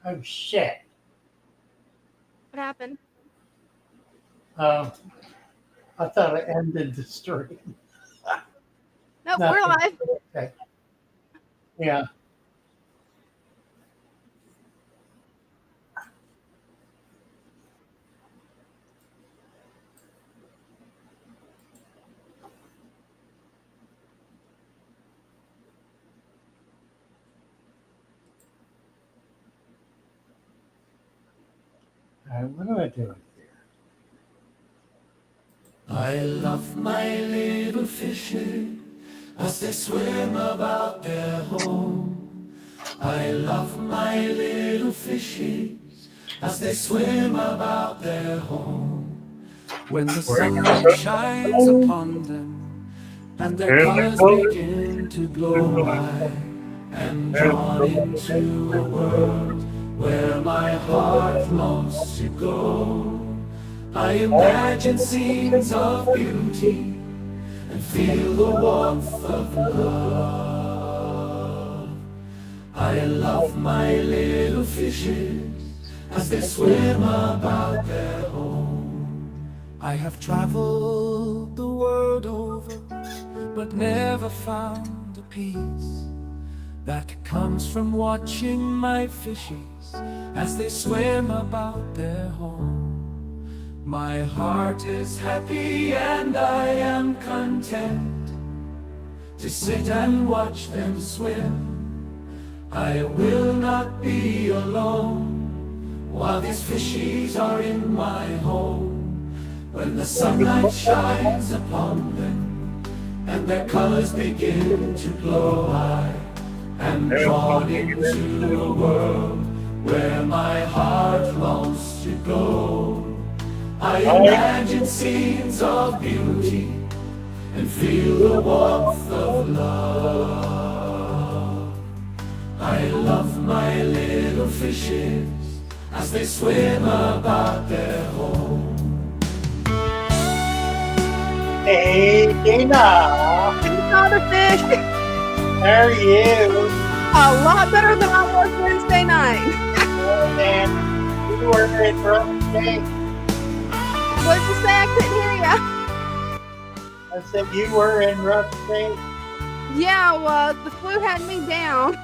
Oh, shit. What happened? I thought I ended the stream. Nope, we're Nothing. live. Okay. Yeah. What am I doing here? I love my little fishes as they swim about their home. I love my little fishes as they swim about their home. When the sunlight shines upon them and their colors begin to glow, I am drawn into a world where my heart longs to go. I imagine scenes of beauty and feel the warmth of love. I love my little fishes as they swim about their home. I have traveled the world over, but never found a peace that comes from watching my fishes as they swim about their home. My heart is happy and I am content to sit and watch them swim. I will not be alone while these fishies are in my home. When the sunlight shines upon them and their colors begin to glow, I am drawn into a world where my heart longs to go. I imagine scenes of beauty and feel the warmth of love. I love my little fishes as they swim about their home. Hey, Dina. Hey, Father Fish. How are you? A lot better than I was Wednesday night. Oh, man. You were in rough shape. What did you say? I couldn't hear ya. I said you were in rough shape. Yeah, well, the flu had me down.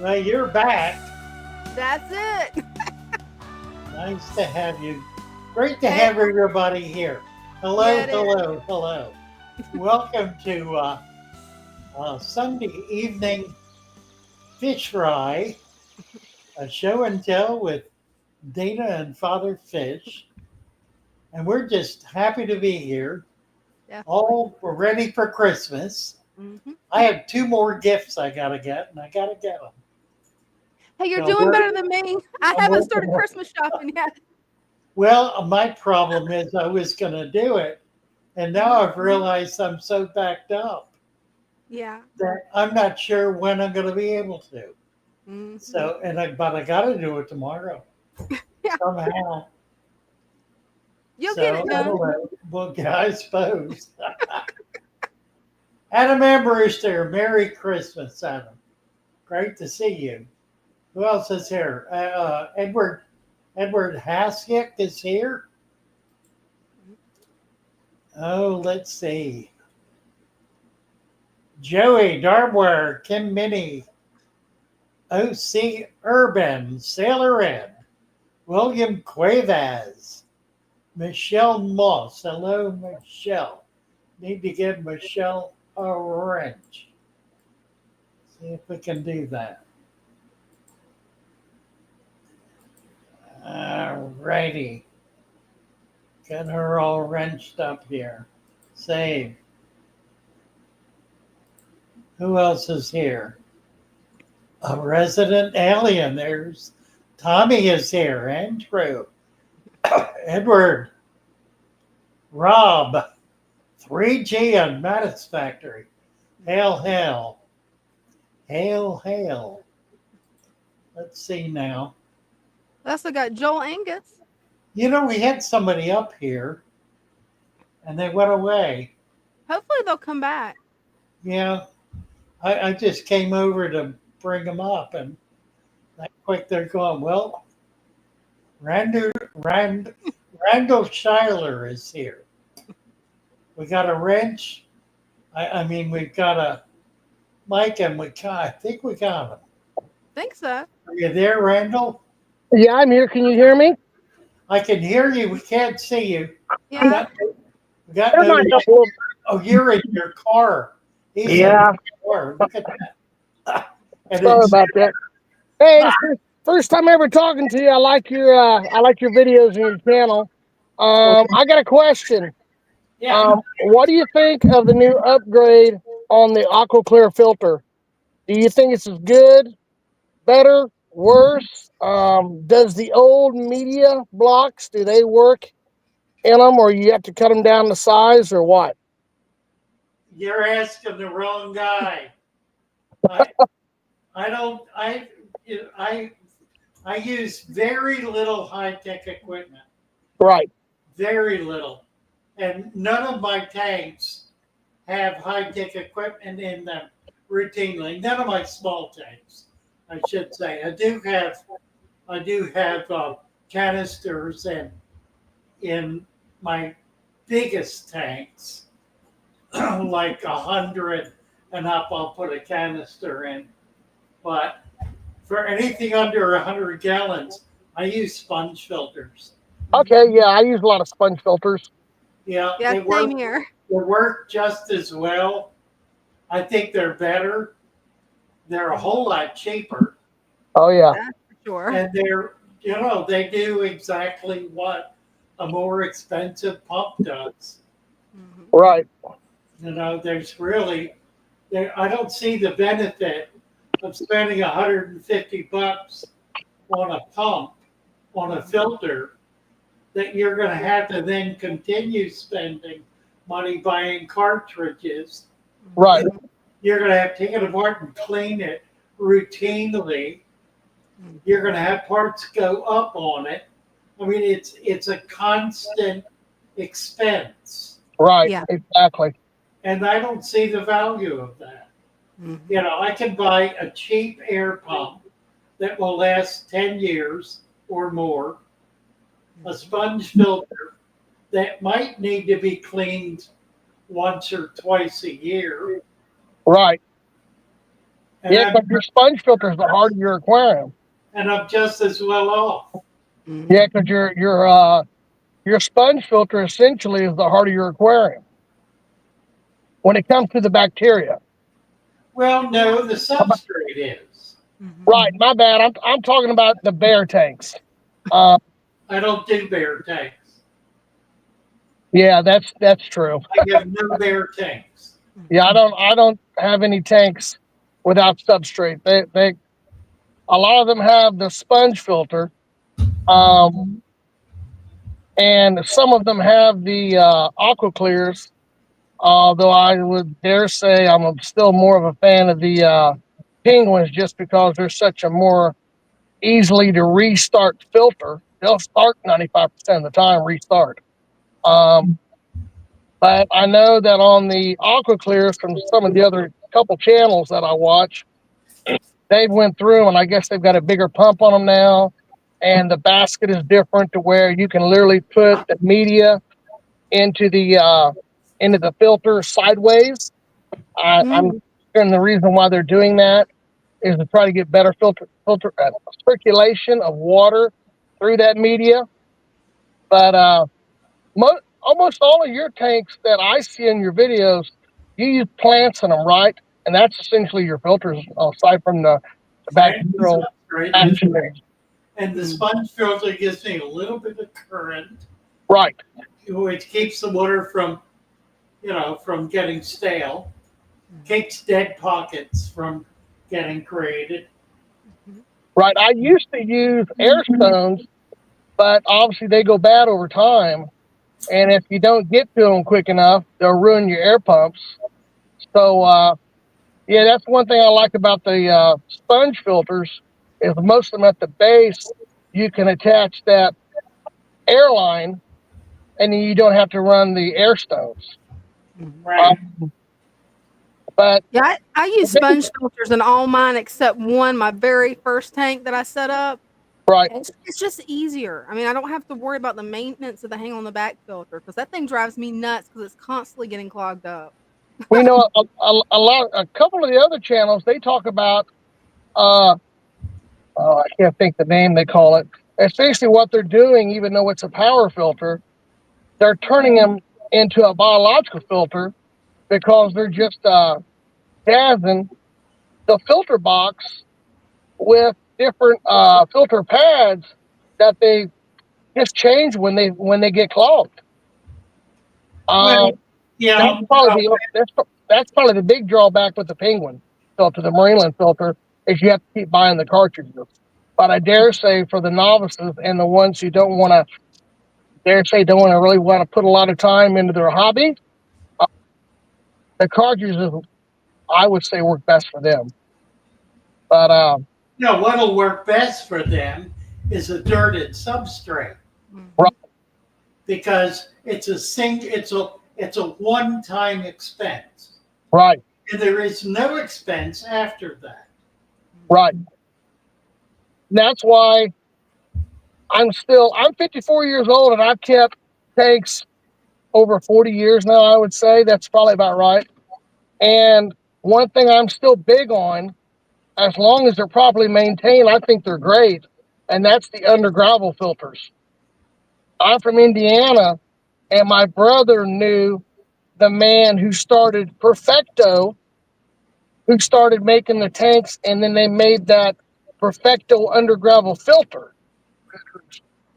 Well, you're back. That's it. Nice to have you. Great to have everybody here. Hello, Yeah, it hello, hello. Welcome to Sunday evening fish fry, a show and tell with Dina and Father Fish. And we're just happy to be here. Yeah. All ready for Christmas. Mm-hmm. I have 2 more gifts I got to get, and I got to get them. Hey, you're So doing better than me. I I'm haven't started working on- Christmas shopping yet. Well, my problem is I was going to do it, and now I've realized I'm so backed up Yeah. that I'm not sure when I'm going to be able to. Mm-hmm. So, but I got to do it tomorrow Yeah. somehow. You'll So, get it I done. don't know. Well, I suppose. Adam Ambrewster, Merry Christmas, Adam. Great to see you. Who else is here? Edward Haskett is here. Oh, let's see. Joey Darware, Kim Minnie, O.C. Urban, Sailor Ed, William Cuevas, Michelle Moss. Hello, Michelle. Need to give Michelle a wrench. See if we can do that. All righty. Get her all wrenched up here. Save. Who else is here? A resident alien. There's Tommy is here. Andrew. Edward. Rob. 3G on Mattis Factory. Hail, hail. Hail, hail. Let's see now. I also got Joel Angus. You know, we had somebody up here and they went away. Hopefully they'll come back. Yeah. I just came over to bring them up and that quick they're going. Well, Randall Schuyler is here. We got a wrench. I mean, we've got a mic, and I think we got him. Think so. Are you there, Randall? Yeah, I'm here. Can you hear me? I can hear you. We can't see you. Yeah. We got Turn no. mine up a little. Oh, you're in your car. He's Yeah. in your car. Look at that. And Sorry about that. Hey, it's the first time ever talking to you. I like your videos and your channel. I got a question. yeah. What do you think of the new upgrade on the AquaClear filter? Do you think it's as good, better, worse? Does the old media blocks, do they work in them, or you have to cut them down to size, or what? You're asking the wrong guy. I don't. I use very little high-tech equipment. Right. Very little, and none of my tanks have high-tech equipment in them routinely. None of my small tanks, I should say. I do have canisters in my biggest tanks, like 100 and up. I'll put a canister in, but for anything under 100 gallons, I use sponge filters. Okay, yeah, I use a lot of sponge filters. Yeah, Yeah, they work. same here. They work just as well. I think they're better. They're a whole lot cheaper, Oh, yeah. Sure. and they do exactly what a more expensive pump does. Mhm. Right. There's really, I don't see the benefit of spending $150 on a pump, on a filter, that you're going to have to then continue spending money buying cartridges. Right. You're going to have to take it apart and clean it routinely. You're going to have parts go up on it. I mean, it's a constant expense, Right. Yeah. Exactly. and I don't see the value of that. Mhm. I can buy a cheap air pump that will last 10 years or more, a sponge filter that might need to be cleaned once or twice a year. Right. And, Yeah, I'm, but your sponge filter is the heart of your aquarium. and I'm just as well off. Mhm. Yeah, because your sponge filter essentially is the heart of your aquarium when it comes to the bacteria. Well, no, the substrate is. Mhm. Right. My bad. I'm talking about the bear tanks. Uh, I don't do bear tanks. yeah, that's true. I have no bear tanks. Yeah, I don't have any tanks without substrate. They a lot of them have the sponge filter, and some of them have the AquaClears. Although I would dare say I'm still more of a fan of the penguins, just because they're such a more easily to restart filter. They'll start 95% of the time, restart. But I know that on the AquaClears from some of the other couple channels that I watch, they've went through, and I guess they've got a bigger pump on them now, and the basket is different to where you can literally put the media into the filter sideways. I'm and the reason why they're doing that is to try to get better filter circulation of water through that media. But almost all of your tanks that I see in your videos, you use plants in them, right? And that's essentially your filters, aside from the bacterial action. And the sponge filter gives me a little bit of current, Right. which keeps the water from getting stale, keeps dead pockets from getting created. Right. I used to use air stones, but obviously they go bad over time. And if you don't get to them quick enough, they'll ruin your air pumps. So, yeah, that's one thing I like about the sponge filters is most of them at the base, you can attach that air line, and then you don't have to run the air stones. Right. But Yeah, I use sponge filters in all mine except one, my very first tank that I set up. right, It's just easier. I mean, I don't have to worry about the maintenance of the hang on the back filter because that thing drives me nuts because it's constantly getting clogged up. we know a couple of the other channels, they talk about, oh, I can't think the name they call it. It's basically what they're doing, even though it's a power filter, they're turning them into a biological filter because they're just gassing the filter box with different filter pads that they just change when they get clogged. Well, yeah, That's probably the big drawback with the penguin filter, the Marineland filter, is you have to keep buying the cartridges. But I dare say for the novices and the ones who don't want to, really want to put a lot of time into their hobby, the cartridges, I would say, work best for them. But no, what'll work best for them is a dirted substrate. Right. Because it's a one-time expense. Right. And there is no expense after that. Right. That's why I'm 54 years old and I've kept tanks over 40 years now, I would say. That's probably about right. And one thing I'm still big on, as long as they're properly maintained, I think they're great. And that's the Undergravel filters. I'm from Indiana, and my brother knew the man who started Perfecto, who started making the tanks, and then they made that Perfecto Undergravel filter.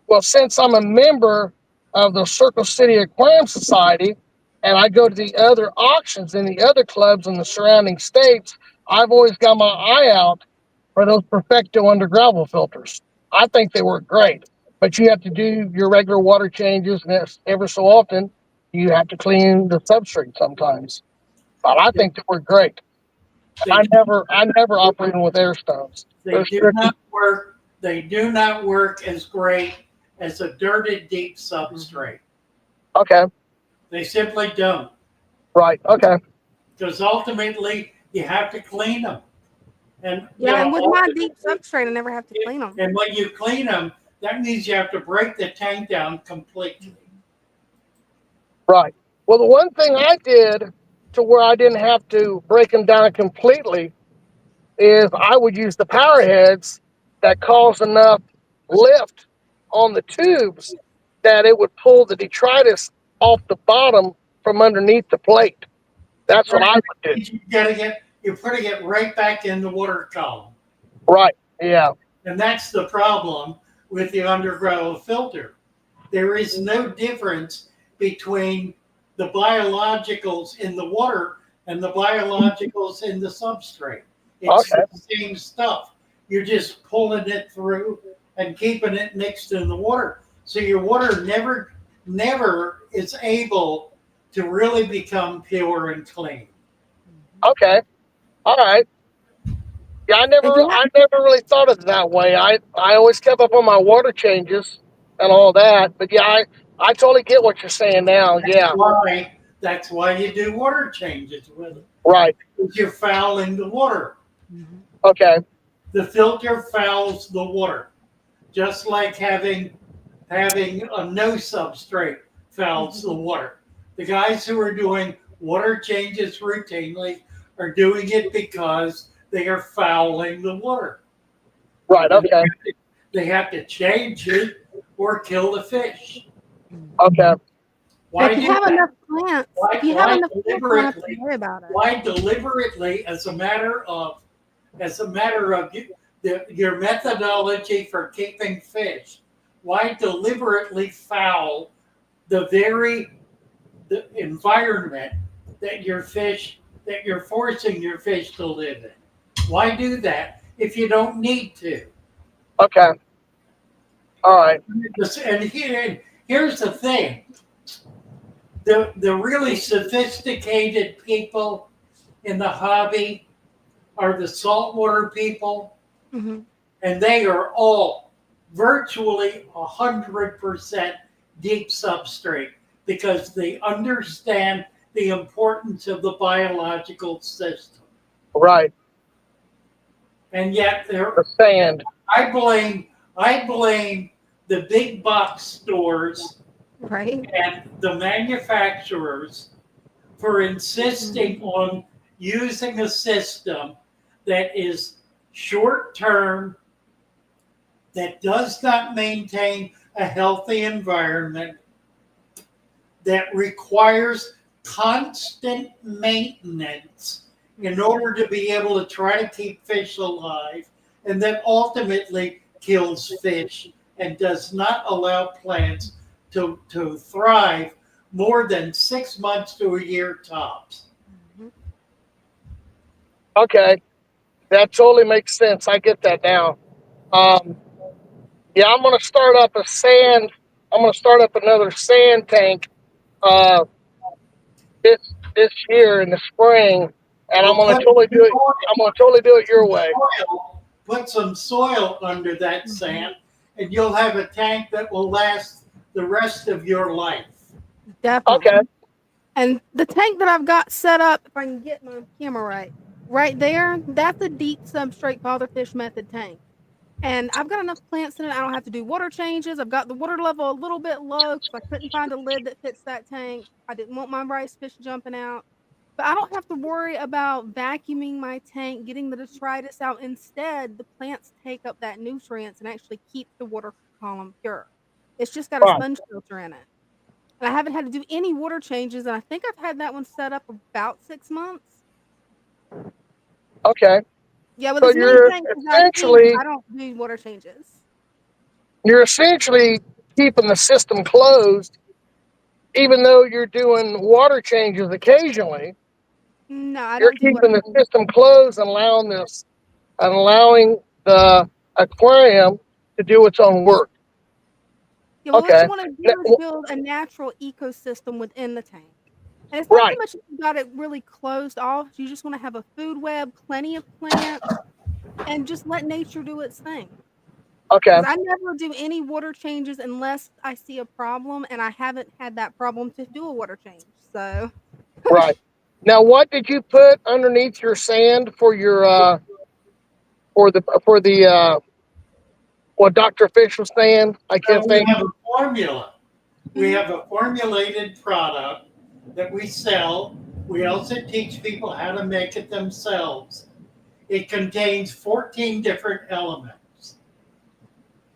Well, since I'm a member of the Circle City Aquarium Society, and I go to the other auctions in the other clubs in the surrounding states, I've always got my eye out for those Perfecto Undergravel filters. I think they work great, but you have to do your regular water changes, and ever so often you have to clean the substrate sometimes. But I think they work great. I never operated with air stones. They do not work. They do not work as great as a dirted deep substrate. Okay. They simply don't. Right. Okay. Because ultimately you have to clean them. And and with my deep substrate, I never have to clean them. And when you clean them, that means you have to break the tank down completely. Right. Well, the one thing I did to where I didn't have to break them down completely is I would use the power heads that cause enough lift on the tubes that it would pull the detritus off the bottom from underneath the plate. That's what I would do. You're putting it right back in the water column. Right. Yeah. And that's the problem with the Undergravel filter. There is no difference between the biologicals in the water and the biologicals in the substrate. It's the same stuff. You're just pulling it through and keeping it mixed in the water. So your water never is able to really become pure and clean. Okay. All right. Yeah, I never really thought of it that way. I always kept up on my water changes and all that. But yeah, I totally get what you're saying now. That's why you do water changes with it. Right. Because you're fouling the water. Okay. The filter fouls the water, just like having a no substrate fouls the water. The guys who are doing water changes routinely are doing it because they are fouling the water. Right. Okay. They have to change it or kill the fish. Okay. If you have enough plants, you don't have to worry about it. Why deliberately, as a matter of your methodology for keeping fish, why deliberately foul the environment that you're forcing your fish to live in? Why do that if you don't need to? Okay. All right. And here's the thing. The really sophisticated people in the hobby are the saltwater people, and they are all virtually 100% deep substrate because they understand the importance of the biological system. Right. And yet The sand. I blame the big box stores Right. and the manufacturers for insisting on using a system that is short term, that does not maintain a healthy environment, that requires constant maintenance in order to be able to try to keep fish alive, and that ultimately kills fish and does not allow plants to thrive more than 6 months to a year tops. Okay. That totally makes sense. I get that now. Yeah, I'm gonna start up a sand. I'm gonna start up another sand tank uh, this year in the spring, and I'm Well, gonna totally do it. I'm gonna totally do it your way. put some soil under that sand, and you'll have a tank that will last the rest of your life. Definitely. Okay. And the tank that I've got set up, if I can get my camera right there, that's a deep substrate Father Fish method tank. And I've got enough plants in it. I don't have to do water changes. I've got the water level a little bit low because I couldn't find a lid that fits that tank. I didn't want my rice fish jumping out. But I don't have to worry about vacuuming my tank, getting the detritus out. Instead, the plants take up that nutrients and actually keep the water column pure. It's just got a Right. sponge filter in it. And I haven't had to do any water changes, and I think I've had that one set up about 6 months. Okay. Yeah, with So as many tanks as I keep, I don't do water changes. you're essentially keeping the system closed, even though you're doing water changes occasionally. No, I You're don't do water keeping the changes. system closed and allowing the aquarium to do its own work. Yeah, well, what Okay. you wanna do is build a natural ecosystem within the tank. And it's not so Right. much that you got it really closed off, you just wanna have a food web, plenty of plants, and just let nature do its thing. Okay. Because I never do any water changes unless I see a problem, and I haven't had that problem to do a water change, so Right. Now, what did you put underneath your sand for your what Dr. Fish was saying? I So can't we think. have a formula. We Mhm. have a formulated product that we sell. We also teach people how to make it themselves. It contains 14 different elements.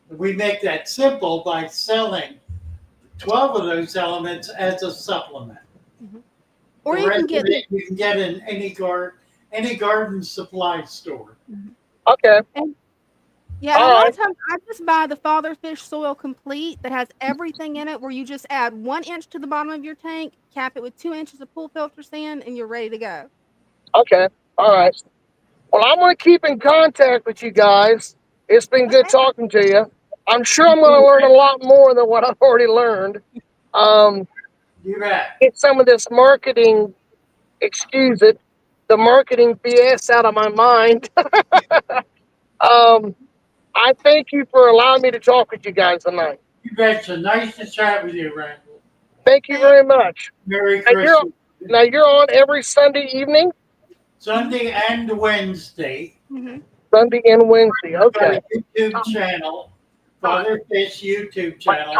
We make that simple by selling 12 of those elements as a supplement. Mhm. Or The you rest can of get it you can get in any garden supply store. Mhm. Okay. And yeah, and a All lot right. of times I just buy the Father Fish Soil Complete that has everything in it where you just add 1 inch to the bottom of your tank, cap it with 2 inches of pool filter sand, and you're ready to go. Okay. All right. Well, I'm going to keep in contact with you guys. It's been good Okay. talking to you. I'm sure I'm going to learn a lot more than what I've already learned. Um, You bet. get some of this marketing, excuse it, the marketing BS out of my mind. um, I thank you for allowing me to talk with you guys tonight. You betcha. Nice to chat with you, Randall. Thank you Thank very much. Merry Now you're, Christmas. now you're on every Sunday evening, Sunday and Wednesday. Mhm. Sunday and Wednesday. I've got Okay. a YouTube channel, Father Fish YouTube channel,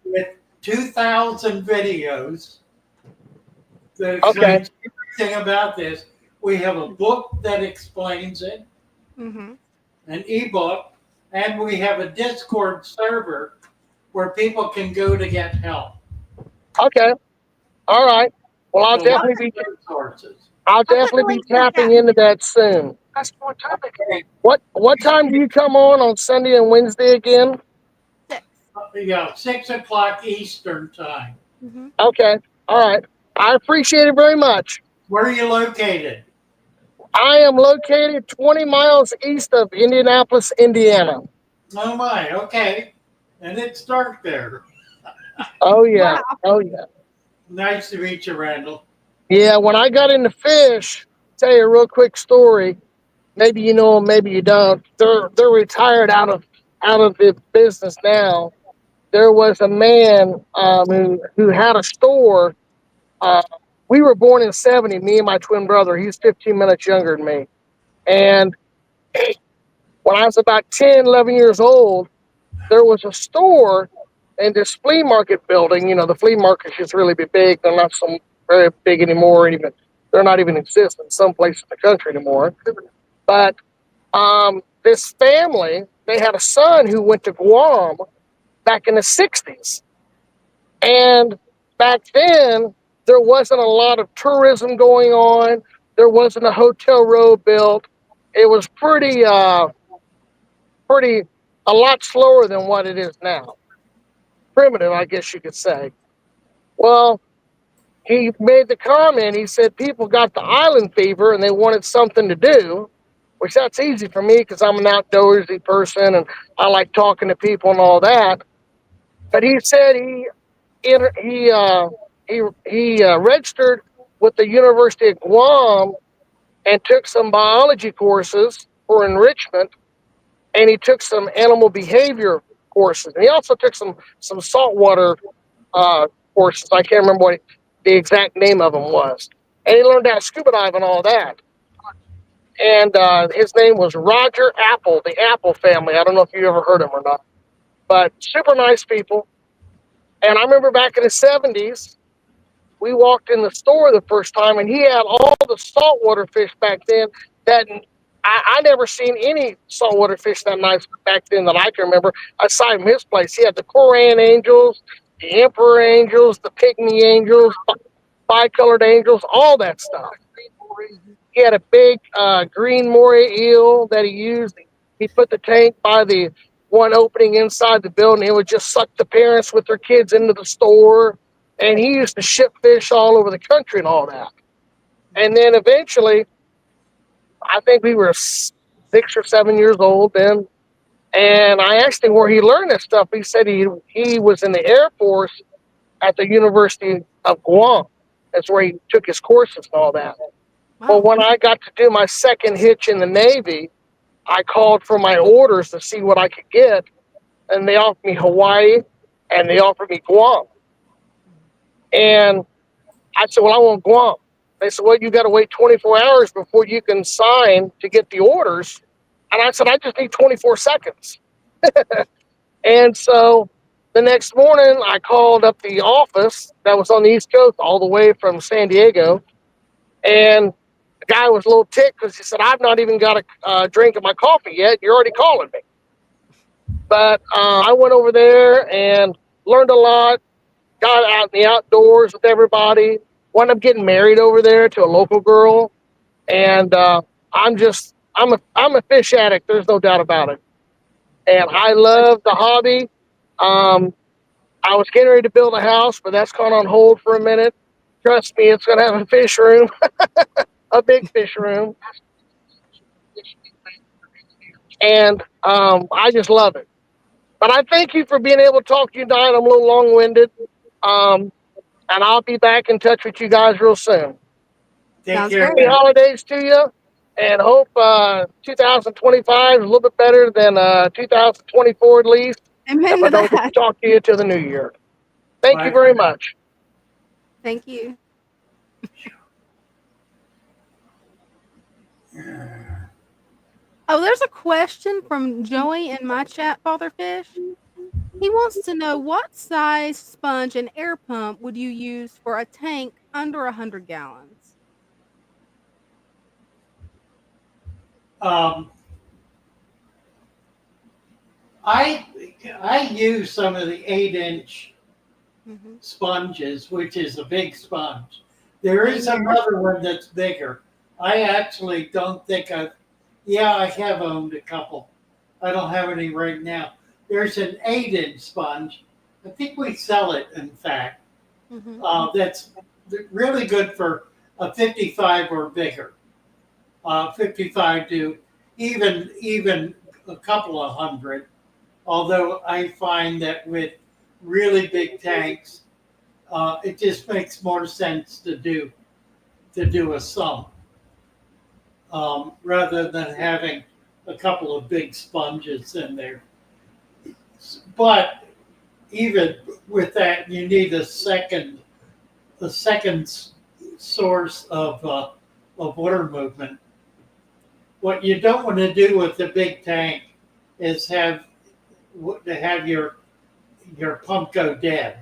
with 2,000 videos. That Okay. explains everything about this. We have a book that explains it, Mhm. an ebook, and we have a Discord server where people can go to get help. Okay. All right. Well, So lots of resources. I'll I'll put the definitely be links in the tapping chat. into that soon. Okay. What time do you come on Sunday and Wednesday again? 6. Yeah, 6 o'clock Eastern time. Mhm. Okay. All right. I appreciate it very much. Where are you located? I am located 20 miles east of Indianapolis, Indiana. Oh my, okay. And it's dark there. Oh yeah. Wow. Oh yeah. Nice to meet you, Randall. Yeah, when I got into fish, tell you a real quick story. Maybe you know them, maybe you don't. They're retired out of the business now. There was a man who had a store uh, we were born in 70, me and my twin brother. He's 15 minutes younger than me. And when I was about 10, 11 years old, there was a store in this flea market building. You know, the flea markets used to really be big. They're not so very big anymore. Even they're not even exist in some places in the country anymore. But this family, they had a son who went to Guam back in the 60s. And back then, there wasn't a lot of tourism going on. There wasn't a hotel row built. It was pretty, a lot slower than what it is now. Primitive, I guess you could say. Well, he made the comment. He said people got the island fever and they wanted something to do, which that's easy for me because I'm an outdoorsy person and I like talking to people and all that. But he said he registered with the University of Guam and took some biology courses for enrichment, and he took some animal behavior courses, and he also took some saltwater courses. I can't remember what the exact name of them was, and he learned how to scuba dive and all that. And his name was Roger Apple, the Apple family. I don't know if you ever heard him or not, but super nice people. And I remember back in the 70s, we walked in the store the first time, and he had all the saltwater fish back then that I never seen any saltwater fish that nice back then that I can remember. Aside from his place, he had the Koran angels, the emperor angels, the pygmy angels, bicolored angels, all that stuff. He had a big green moray eel that he used. He put the tank by the one opening inside the building. It would just suck the parents with their kids into the store. And he used to ship fish all over the country and all that. And then eventually, I think we were 6 or 7 years old then. And I asked him where he learned this stuff. He said he was in the Air Force at the University of Guam. That's where he took his courses and all that. Wow. But when I got to do my second hitch in the Navy, I called for my orders to see what I could get. And they offered me Hawaii and they offered me Guam. And I said, well, I want Guam. They said, well, you got to wait 24 hours before you can sign to get the orders. And I said, I just need 24 seconds. And so the next morning, I called up the office that was on the East Coast all the way from San Diego. And the guy was a little ticked because he said, I've not even got a drink of my coffee yet. You're already calling me. But I went over there and learned a lot, got out in the outdoors with everybody, wound up getting married over there to a local girl. And I'm a fish addict. There's no doubt about it. And I love the hobby. I was getting ready to build a house, but that's gone on hold for a minute. Trust me, it's going to have a fish room, a big fish room. And I just love it. But I thank you for being able to talk to you tonight. I'm a little long-winded. And I'll be back in touch with you guys real soon. Take care. Happy holidays to you. And hope 2025 is a little bit better than 2024 at least. Amen If to I don't get to that. talk to you till the new year. Thank Bye. you very much. Thank you. Oh, there's a question from Joey in my chat, Father Fish. He wants to know what size sponge and air pump would you use for a tank under 100 gallons? I use some of the 8-inch Mm-hmm. sponges, which is a big sponge. There is another one that's bigger. I actually don't think I have owned a couple. I don't have any right now. There's an 8-inch sponge. I think we sell it, in fact. Mm-hmm. That's really good for a 55 or bigger. 55 to even a couple of hundred. Although I find that with really big tanks, it just makes more sense to do a sump rather than having a couple of big sponges in there. But even with that, you need a second source of water movement. What you don't want to do with the big tank is have your pump go dead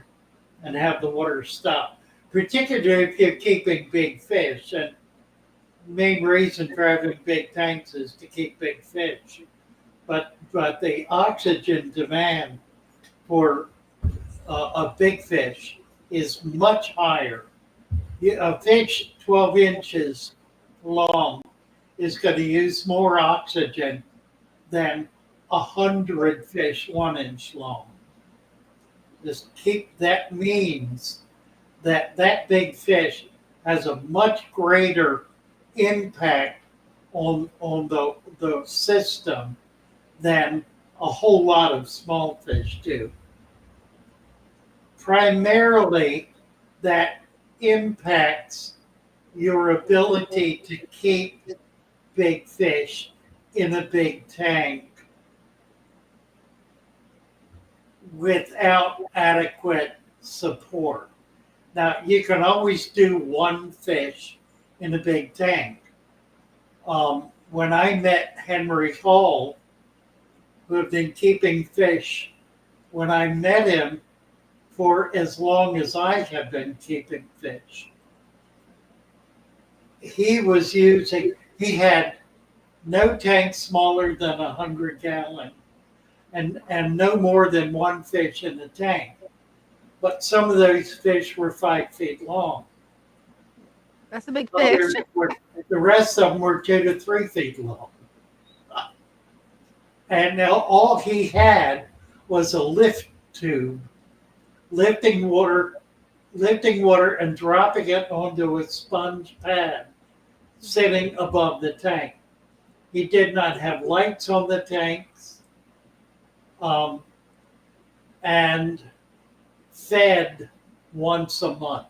and have the water stop, particularly if you're keeping big fish. And the main reason for having big tanks is to keep big fish. But the oxygen demand for a big fish is much higher. A fish 12 inches long is going to use more oxygen than 100 fish 1 inch long. That means that big fish has a much greater impact on the system than a whole lot of small fish do. Primarily, that impacts your ability to keep big fish in a big tank without adequate support. Now, you can always do one fish in a big tank. When I met Henry Hall, who had been keeping fish, when I met him for as long as I have been keeping fish, he had no tank smaller than 100 gallon and no more than one fish in the tank. But some of those fish were 5 feet long. That's a big fish. The rest of them were 2 to 3 feet long. And now all he had was a lift tube, lifting water and dropping it onto a sponge pad sitting above the tank. He did not have lights on the tanks, and fed once a month.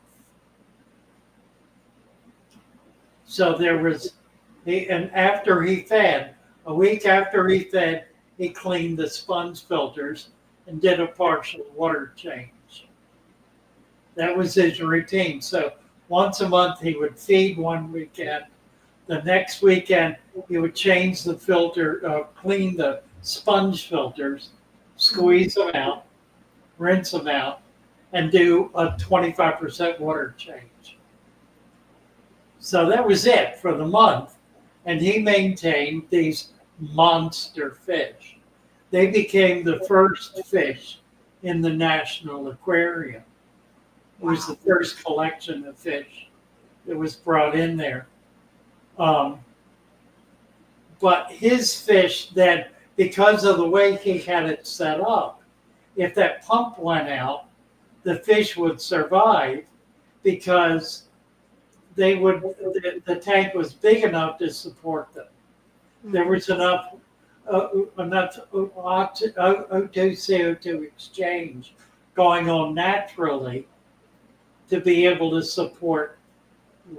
So and after he fed, a week after he fed, he cleaned the sponge filters and did a partial water change. That was his routine. So once a month he would feed one weekend. The next weekend he would change the filter, clean the sponge filters, squeeze them out, rinse them out, and do a 25% water change. So that was it for the month. And he maintained these monster fish. They became the first fish in the National Aquarium. It was the first collection of fish that was brought in there. But his fish then, because of the way he had it set up, if that pump went out, the fish would survive because the tank was big enough to support them. There was enough O2 CO2 exchange going on naturally to be able to support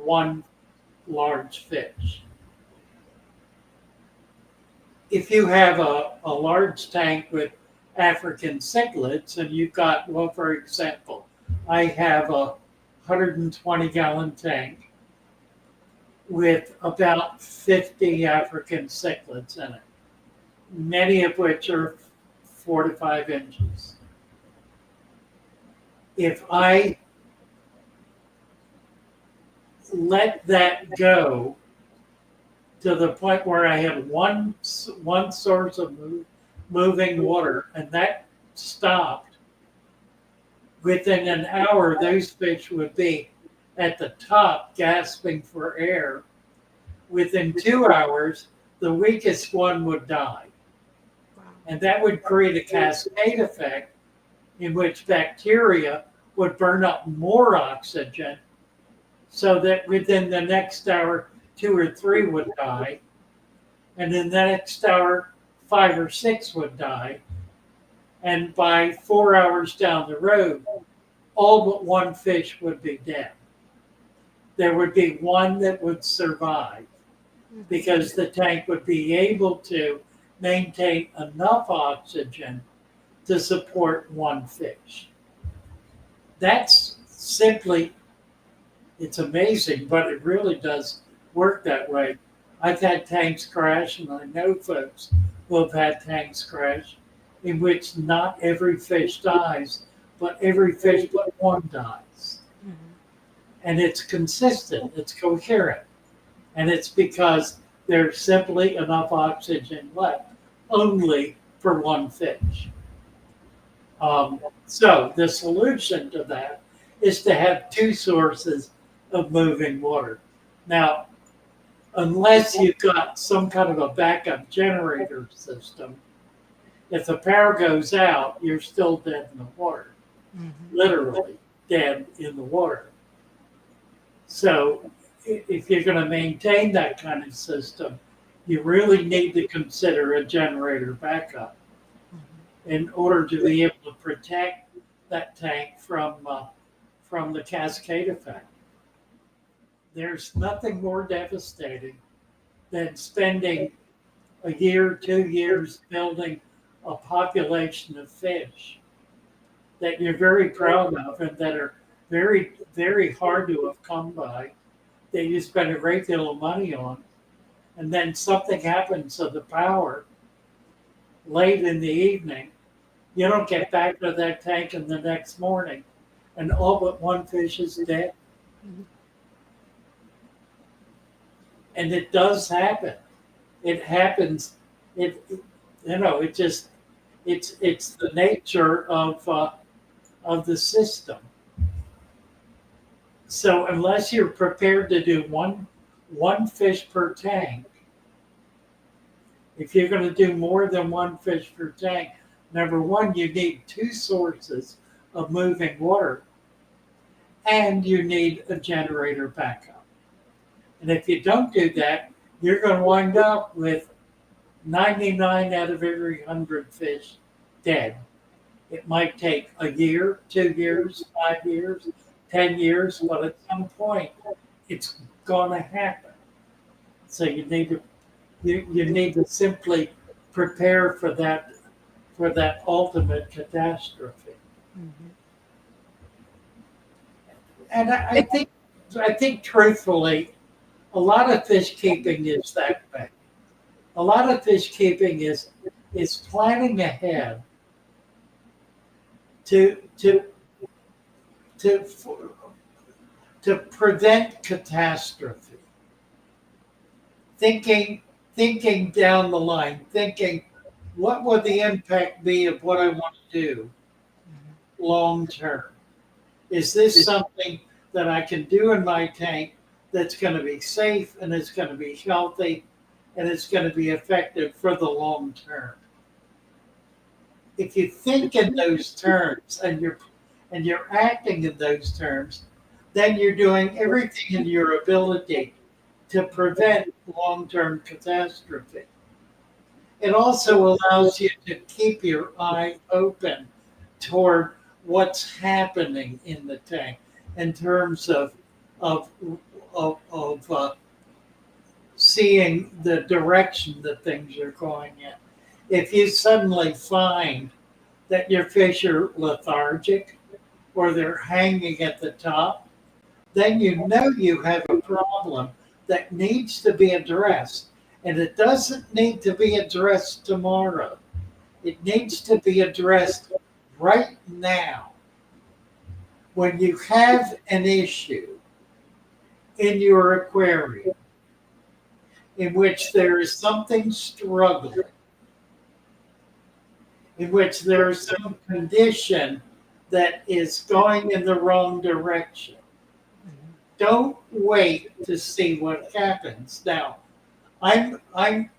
one large fish. If you have a large tank with African cichlids, and you've got, well, for example, I have a 120-gallon tank with about 50 African cichlids in it, many of which are 4 to 5 inches. If I let that go to the point where I had one source of moving water and that stopped, within an hour those fish would be at the top gasping for air. Within 2 hours, the weakest one would die. And that would create a cascade effect in which bacteria would burn up more oxygen, so that within the next hour, 2 or 3 would die. And in the next hour, 5 or 6 would die. And by 4 hours down the road, all but one fish would be dead. There would be one that would survive because the tank would be able to maintain enough oxygen to support one fish. That's simply It's amazing, but it really does work that way. I've had tanks crash, and I know folks who have had tanks crash in which not every fish dies, but every fish but one dies. And it's consistent, it's coherent, and it's because there's simply enough oxygen left only for one fish. So the solution to that is to have two sources of moving water. Now, unless you've got some kind of a backup generator system, if the power goes out, you're still dead in the water, literally dead in the water. So if you're going to maintain that kind of system, you really need to consider a generator backup in order to be able to protect that tank from the cascade effect. There's nothing more devastating than spending a year, 2 years building a population of fish that you're very proud of and that are very, very hard to have come by, that you spend a great deal of money on, and then something happens to the power late in the evening. You don't get back to that tank in the next morning, and all but one fish is dead. And it does happen. It happens. It's the nature of the system. So unless you're prepared to do one fish per tank, if you're going to do more than one fish per tank, number one, you need two sources of moving water, and you need a generator backup. And if you don't do that, you're going to wind up with 99 out of every 100 fish dead. It might take a year, 2 years, 5 years, 10 years, but at some point, it's going to happen. So you need to simply prepare for that ultimate catastrophe. And I think truthfully, a lot of fish keeping is that way. A lot of fish keeping is planning ahead to prevent catastrophe. Thinking down the line, thinking what would the impact be of what I want to do long term? Is this something that I can do in my tank that's going to be safe and it's going to be healthy and it's going to be effective for the long term? If you think in those terms and you're acting in those terms, then you're doing everything in your ability to prevent long-term catastrophe. It also allows you to keep your eye open toward what's happening in the tank in terms of seeing the direction that things are going in. If you suddenly find that your fish are lethargic or they're hanging at the top, then you know you have a problem that needs to be addressed. And it doesn't need to be addressed tomorrow. It needs to be addressed right now. When you have an issue in your aquarium in which there is something struggling, in which there is some condition that is going in the wrong direction, don't wait to see what happens. Now, I'm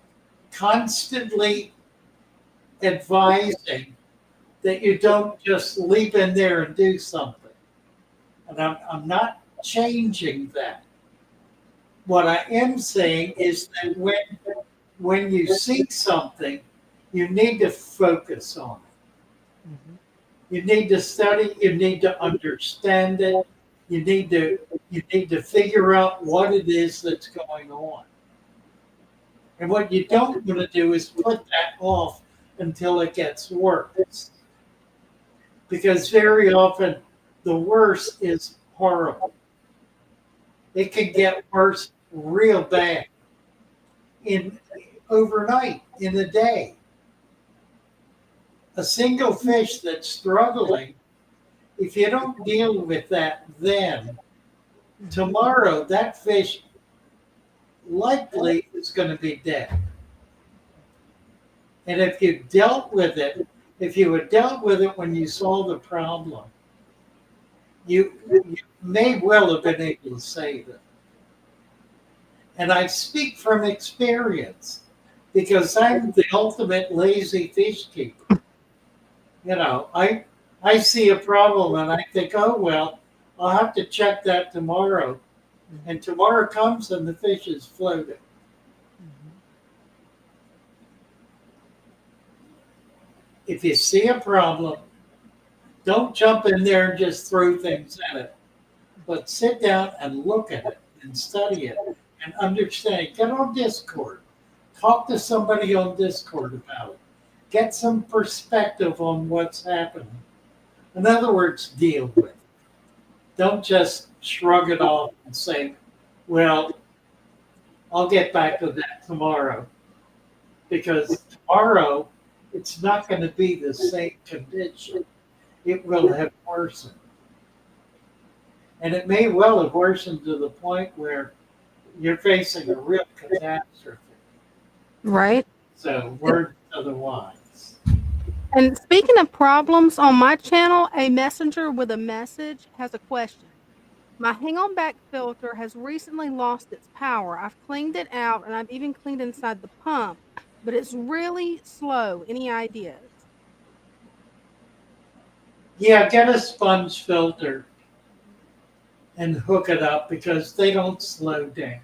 constantly advising that you don't just leap in there and do something. And I'm not changing that. What I am saying is that when you see something, you need to focus on it. You need to study, you need to understand it, you need to figure out what it is that's going on. And what you don't want to do is put that off until it gets worse. Because very often the worst is horrible. It can get worse real bad in overnight, in a day. A single fish that's struggling, if you don't deal with that then, tomorrow that fish likely is going to be dead. And if you dealt with it, if you had dealt with it when you saw the problem, you may well have been able to save it. And I speak from experience because I'm the ultimate lazy fish keeper. You know, I see a problem and I think, oh, well, I'll have to check that tomorrow. And tomorrow comes and the fish is floating. If you see a problem, don't jump in there and just throw things at it, but sit down and look at it and study it and understand. Get on Discord. Talk to somebody on Discord about it. Get some perspective on what's happening. In other words, deal with it. Don't just shrug it off and say, well, I'll get back to that tomorrow. Because tomorrow, it's not going to be the same condition. It will have worsened. And it may well have worsened to the point where you're facing a real catastrophe. Right. So, word to the wise. And speaking of problems, on my channel, a messenger with a message has a question. My hang-on back filter has recently lost its power. I've cleaned it out and I've even cleaned inside the pump, but it's really slow. Any ideas? Yeah, get a sponge filter and hook it up because they don't slow down.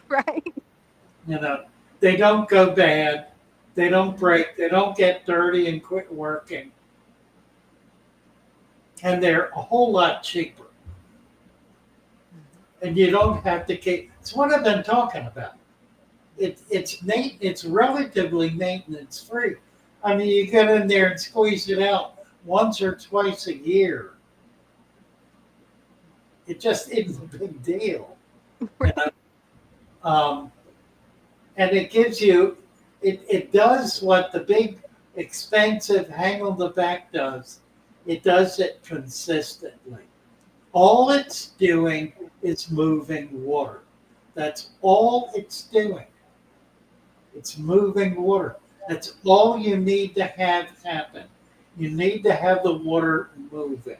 Right. You know, they don't go bad. They don't break. They don't get dirty and quit working. And they're a whole lot cheaper. And you don't have to keep. It's what I've been talking about. It's relatively maintenance free. I mean, you get in there and squeeze it out once or twice a year. It just isn't a big deal. You know? And it gives you, it does what the big expensive hang on the back does. It does it consistently. All it's doing is moving water. That's all it's doing. It's moving water. That's all you need to have happen. You need to have the water moving.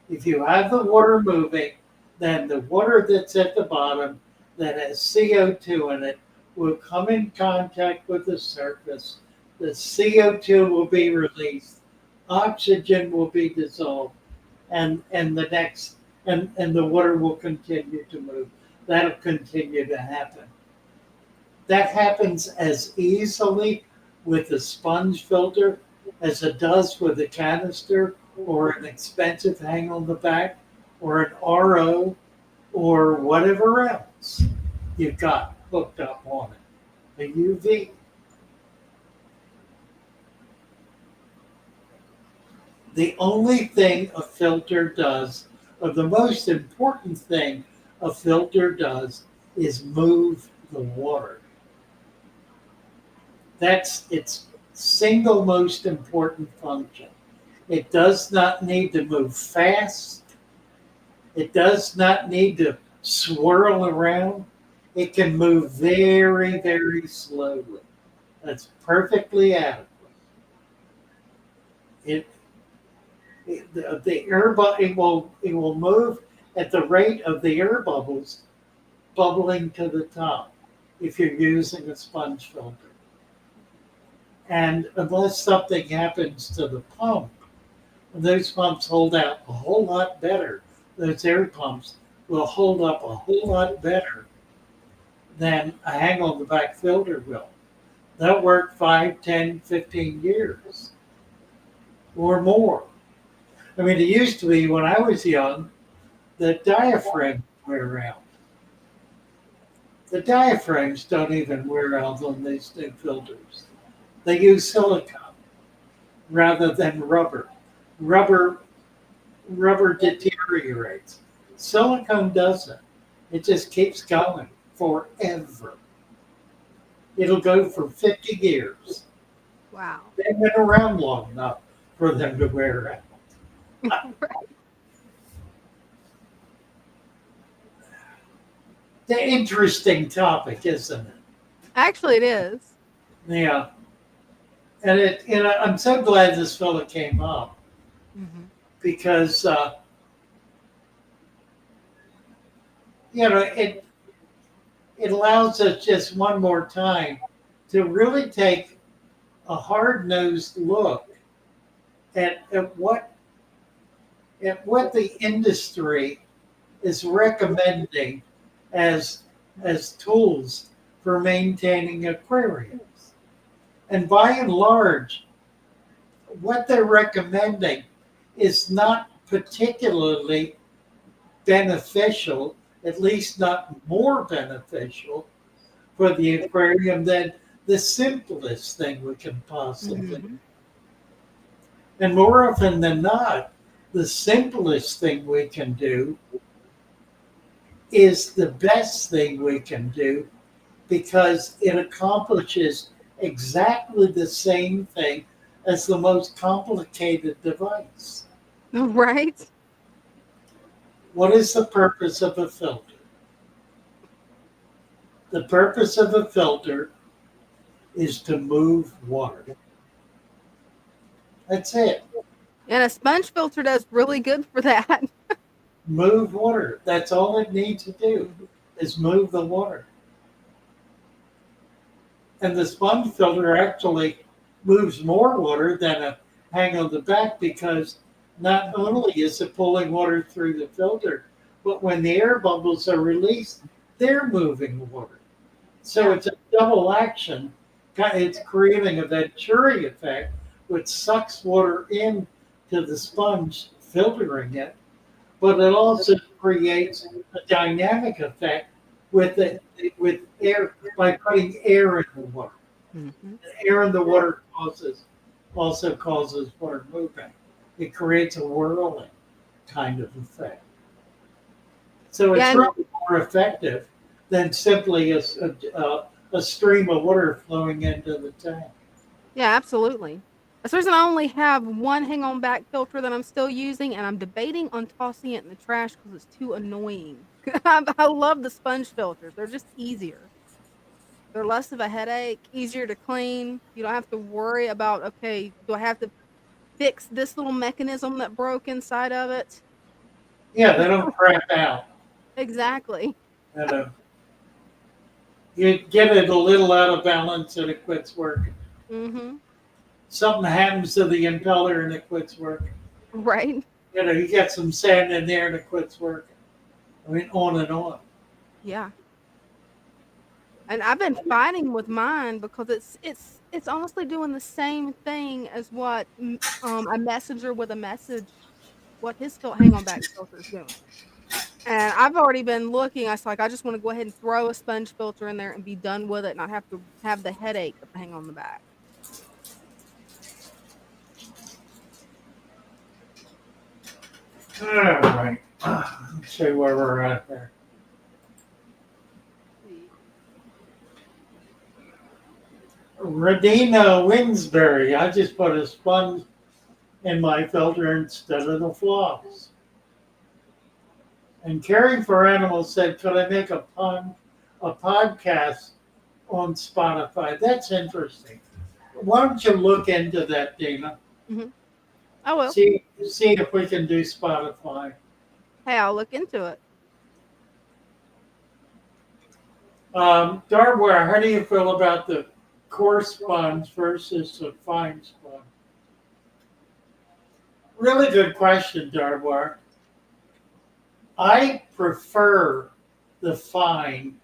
If you have the water moving, then the water that's at the bottom that has CO2 in it will come in contact with the surface. The CO2 will be released. Oxygen will be dissolved. And the water will continue to move. That'll continue to happen. That happens as easily with a sponge filter as it does with a canister or an expensive hang on the back or an RO or whatever else you've got hooked up on it. A UV. The only thing a filter does, or the most important thing a filter does, is move the water. That's its single most important function. It does not need to move fast. It does not need to swirl around. It can move very, very slowly. That's perfectly adequate. The air it will move at the rate of the air bubbles bubbling to the top if you're using a sponge filter. And unless something happens to the pump, those pumps hold out a whole lot better. Those air pumps will hold up a whole lot better than a hang on the back filter will. They'll work 5, 10, 15 years or more. I mean, it used to be when I was young, the diaphragm wear out. The diaphragms don't even wear out on these new filters. They use silicone rather than rubber. Rubber deteriorates. Silicone doesn't. It just keeps going forever. It'll go for 50 years. Wow. They've been around long enough for them to wear out. The interesting topic, isn't it? Actually, it is. Yeah. And I'm so glad this fella came up Mm-hmm. because, it allows us just one more time to really take a hard-nosed look at what the industry is recommending as tools for maintaining aquariums. And by and large, what they're recommending is not particularly beneficial, at least not more beneficial for the aquarium than the simplest thing we can possibly do. And more often than not, the simplest thing we can do is the best thing we can do because it accomplishes exactly the same thing as the most complicated device. Right? What is the purpose of a filter? The purpose of a filter is to move water. That's it. And a sponge filter does really good for that. Move water. That's all it needs to do is move the water. And the sponge filter actually moves more water than a hang on the back because not only is it pulling water through the filter, but when the air bubbles are released, they're moving water. So it's a double action. It's creating a Venturi effect, which sucks water into the sponge, filtering it, but it also creates a dynamic effect with air by putting air in the water. Mm-hmm. Air in the water also causes water movement. It creates a whirling kind of effect. So it's really more effective than simply a stream of water flowing into the tank. Yeah, absolutely. That's the reason I only have one hang on back filter that I'm still using, and I'm debating on tossing it in the trash because it's too annoying. I love the sponge filters. They're just easier. They're less of a headache, easier to clean. You don't have to worry about, okay, do I have to fix this little mechanism that broke inside of it? Yeah, they don't crap out. Exactly. You get it a little out of balance and it quits working. Mm-hmm. Something happens to the impeller and it quits working. Right. You get some sand in there and it quits working. I mean, on and on. Yeah. And I've been fighting with mine because it's honestly doing the same thing as what a messenger with a message, what his hang on back filter is doing. And I've already been looking. I was like, I just want to go ahead and throw a sponge filter in there and be done with it, and not have to have the headache of the hang on the back. All right. Let's see where we're at there. Rina Winsbury. I just put a sponge in my filter instead of the floss. And Caring for Animals said, could I make a podcast on Spotify? That's interesting. Why don't you look into that, Dina? Mm-hmm. I will. See if we can do Spotify. Hey, I'll look into it. Darware, how do you feel about the coarse sponge versus the fine sponge? Really good question, Darware. I prefer the fine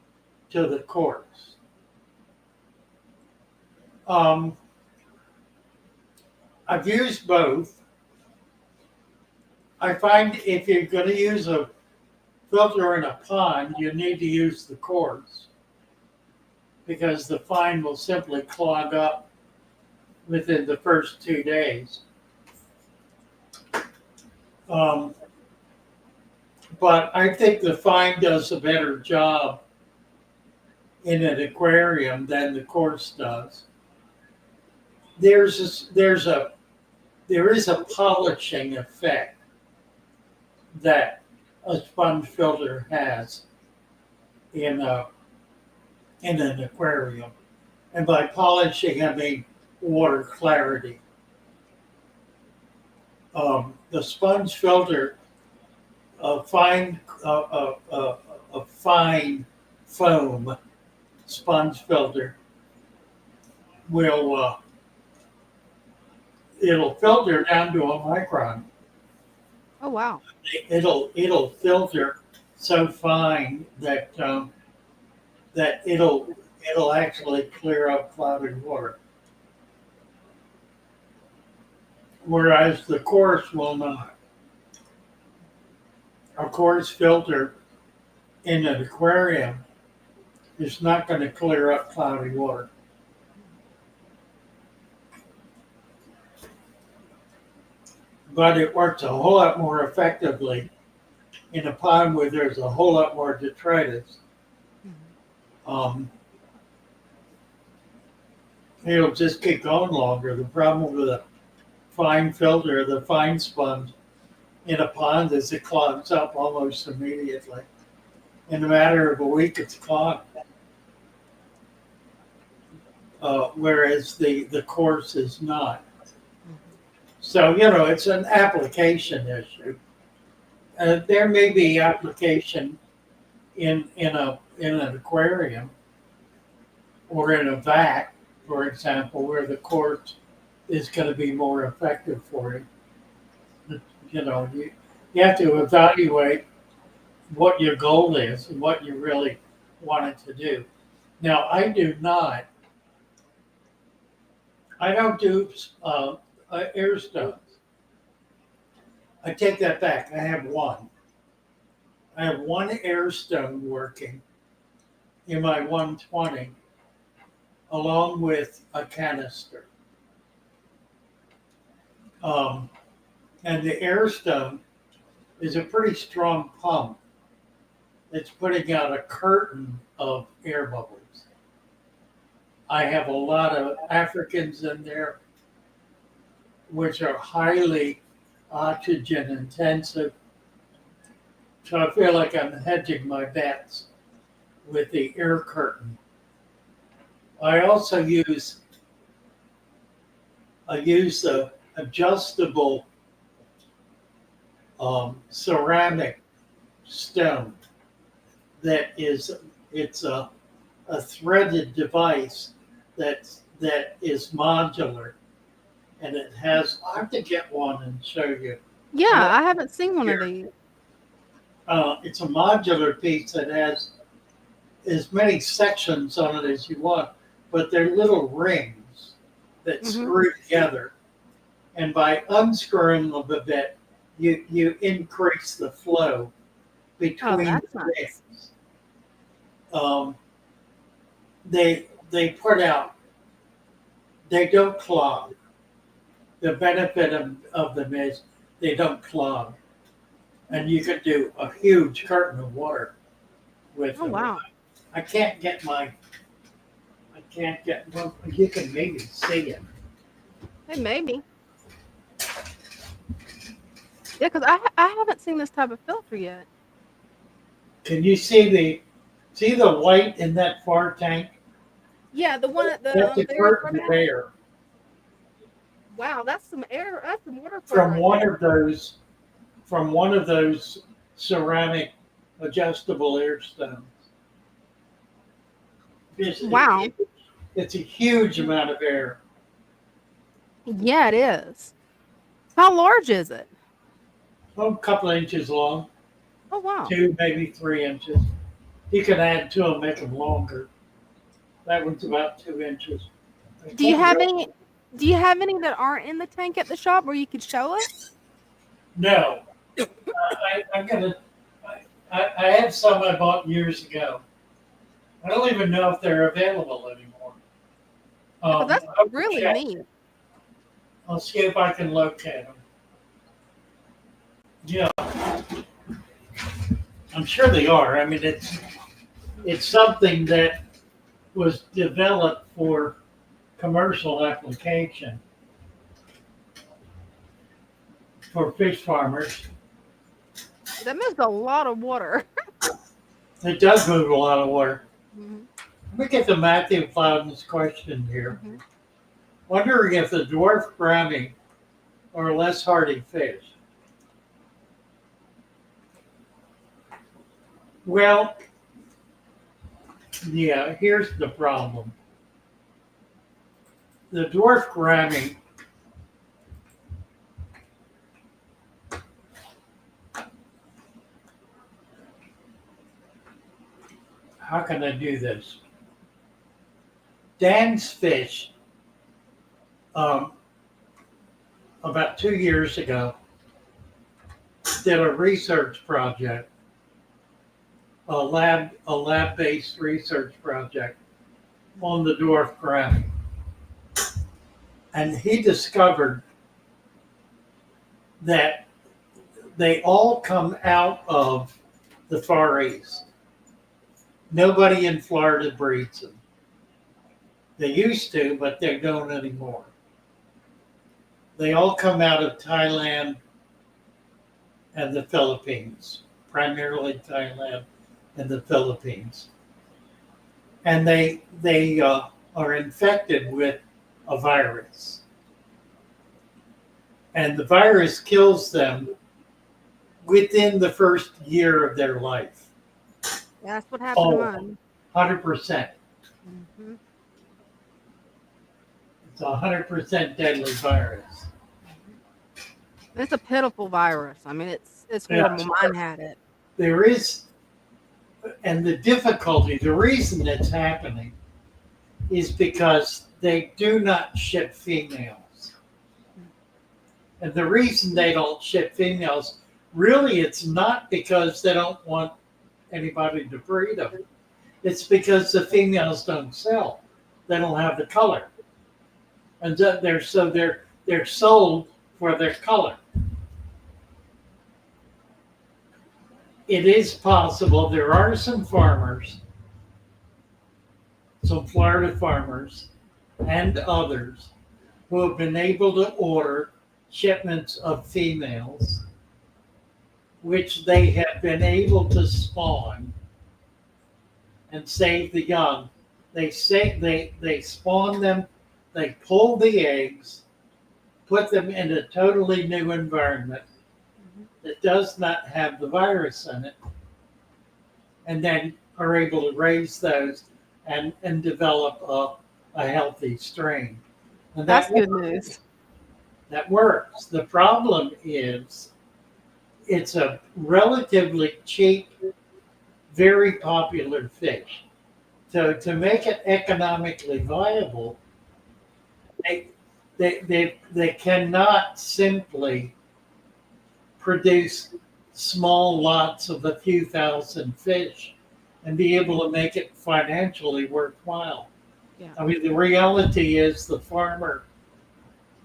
to the coarse. I've used both. I find if you're going to use a filter in a pond, you need to use the coarse because the fine will simply clog up within the first 2 days. but I think the fine does a better job in an aquarium than the coarse does. There is a polishing effect that a sponge filter has in an aquarium, and by polishing I mean water clarity. The sponge filter, a fine foam sponge filter will it'll filter down to a micron. Oh wow. It'll filter so fine that that it'll actually clear up clouded water, whereas the coarse will not. A coarse filter in an aquarium is not going to clear up cloudy water. But it works a whole lot more effectively in a pond where there's a whole lot more detritus. It'll just keep going longer. The problem with a fine filter, the fine sponge in a pond, is it clogs up almost immediately. In a matter of a week, it's clogged. Whereas the coarse is not. So, it's an application issue. There may be application in an aquarium or in a vat, for example, where the coarse is going to be more effective for you. You have to evaluate what your goal is and what you really want it to do. Now, I don't do air stones. I take that back. I have one. I have one air stone working in my 120 along with a canister. And the air stone is a pretty strong pump. It's putting out a curtain of air bubbles. I have a lot of Africans in there, which are highly oxygen intensive. So I feel like I'm hedging my bets with the air curtain. I also use the adjustable ceramic stone it's a threaded device that is modular, and it has, I have to get one and show you. Yeah, I haven't seen one of these. It's a modular piece that has as many sections on it as you want, but they're little rings that screw together. And by unscrewing them a bit, you increase the flow between the rings. They put out, they don't clog. The benefit of them is they don't clog. And you could do a huge curtain of water with them. Wow. I can't get, well, you can maybe see it. Hey, maybe. Yeah, because I haven't seen this type of filter yet. Can you see the white in that far tank? Yeah, the one at the That's a curtain of air. Wow, that's some air. That's some water From one of those ceramic adjustable air stones. Wow. It's a huge amount of air. Yeah, it is. How large is it? A couple of inches long. Oh wow. 2, maybe 3 inches. You can add to them, make them longer. That one's about 2 inches. Do you have any that aren't in the tank at the shop where you could show us? No. I have some I bought years ago. I don't even know if they're available anymore. Oh, that's really neat. I'll see if I can locate them. Yeah. I'm sure they are. I mean, it's something that was developed for commercial application for fish farmers. That moves a lot of water. It does move a lot of water. Mhm. Let me get to Matthew Plowden's question here. Mhm. Wondering if the dwarf gourami are less hardy fish. Well, yeah, here's the problem. The dwarf gourami how can I do this? Dan's Fish, about 2 years ago, did a research project, a lab-based research project on the dwarf gourami. And he discovered that they all come out of the Far East. Nobody in Florida breeds them. They used to, but they don't anymore. They all come out of Thailand and the Philippines, primarily Thailand and the Philippines. And they are infected with a virus. And the virus kills them within the first year of their life. Yeah, that's what happened to Oh. mine. 100%. Mhm. It's a 100% deadly virus. It's a pitiful virus. I mean, it's Yeah. horrible. Mine had it. There is, and the difficulty, the reason it's happening is because they do not ship females. And the reason they don't ship females, really, it's not because they don't want anybody to breed them. It's because the females don't sell. They don't have the color. And they're sold for their color. It is possible, there are some farmers, some Florida farmers and others who have been able to order shipments of females, which they have been able to spawn and save the young. They spawn them, they pull the eggs, put them in a totally new environment that does not have the virus in it, and then are able to raise those and develop a healthy strain. And That's good works. news. That works. The problem is it's a relatively cheap, very popular fish. So to make it economically viable, they cannot simply produce small lots of a few thousand fish and be able to make it financially worthwhile. Yeah. I mean, the reality is the farmer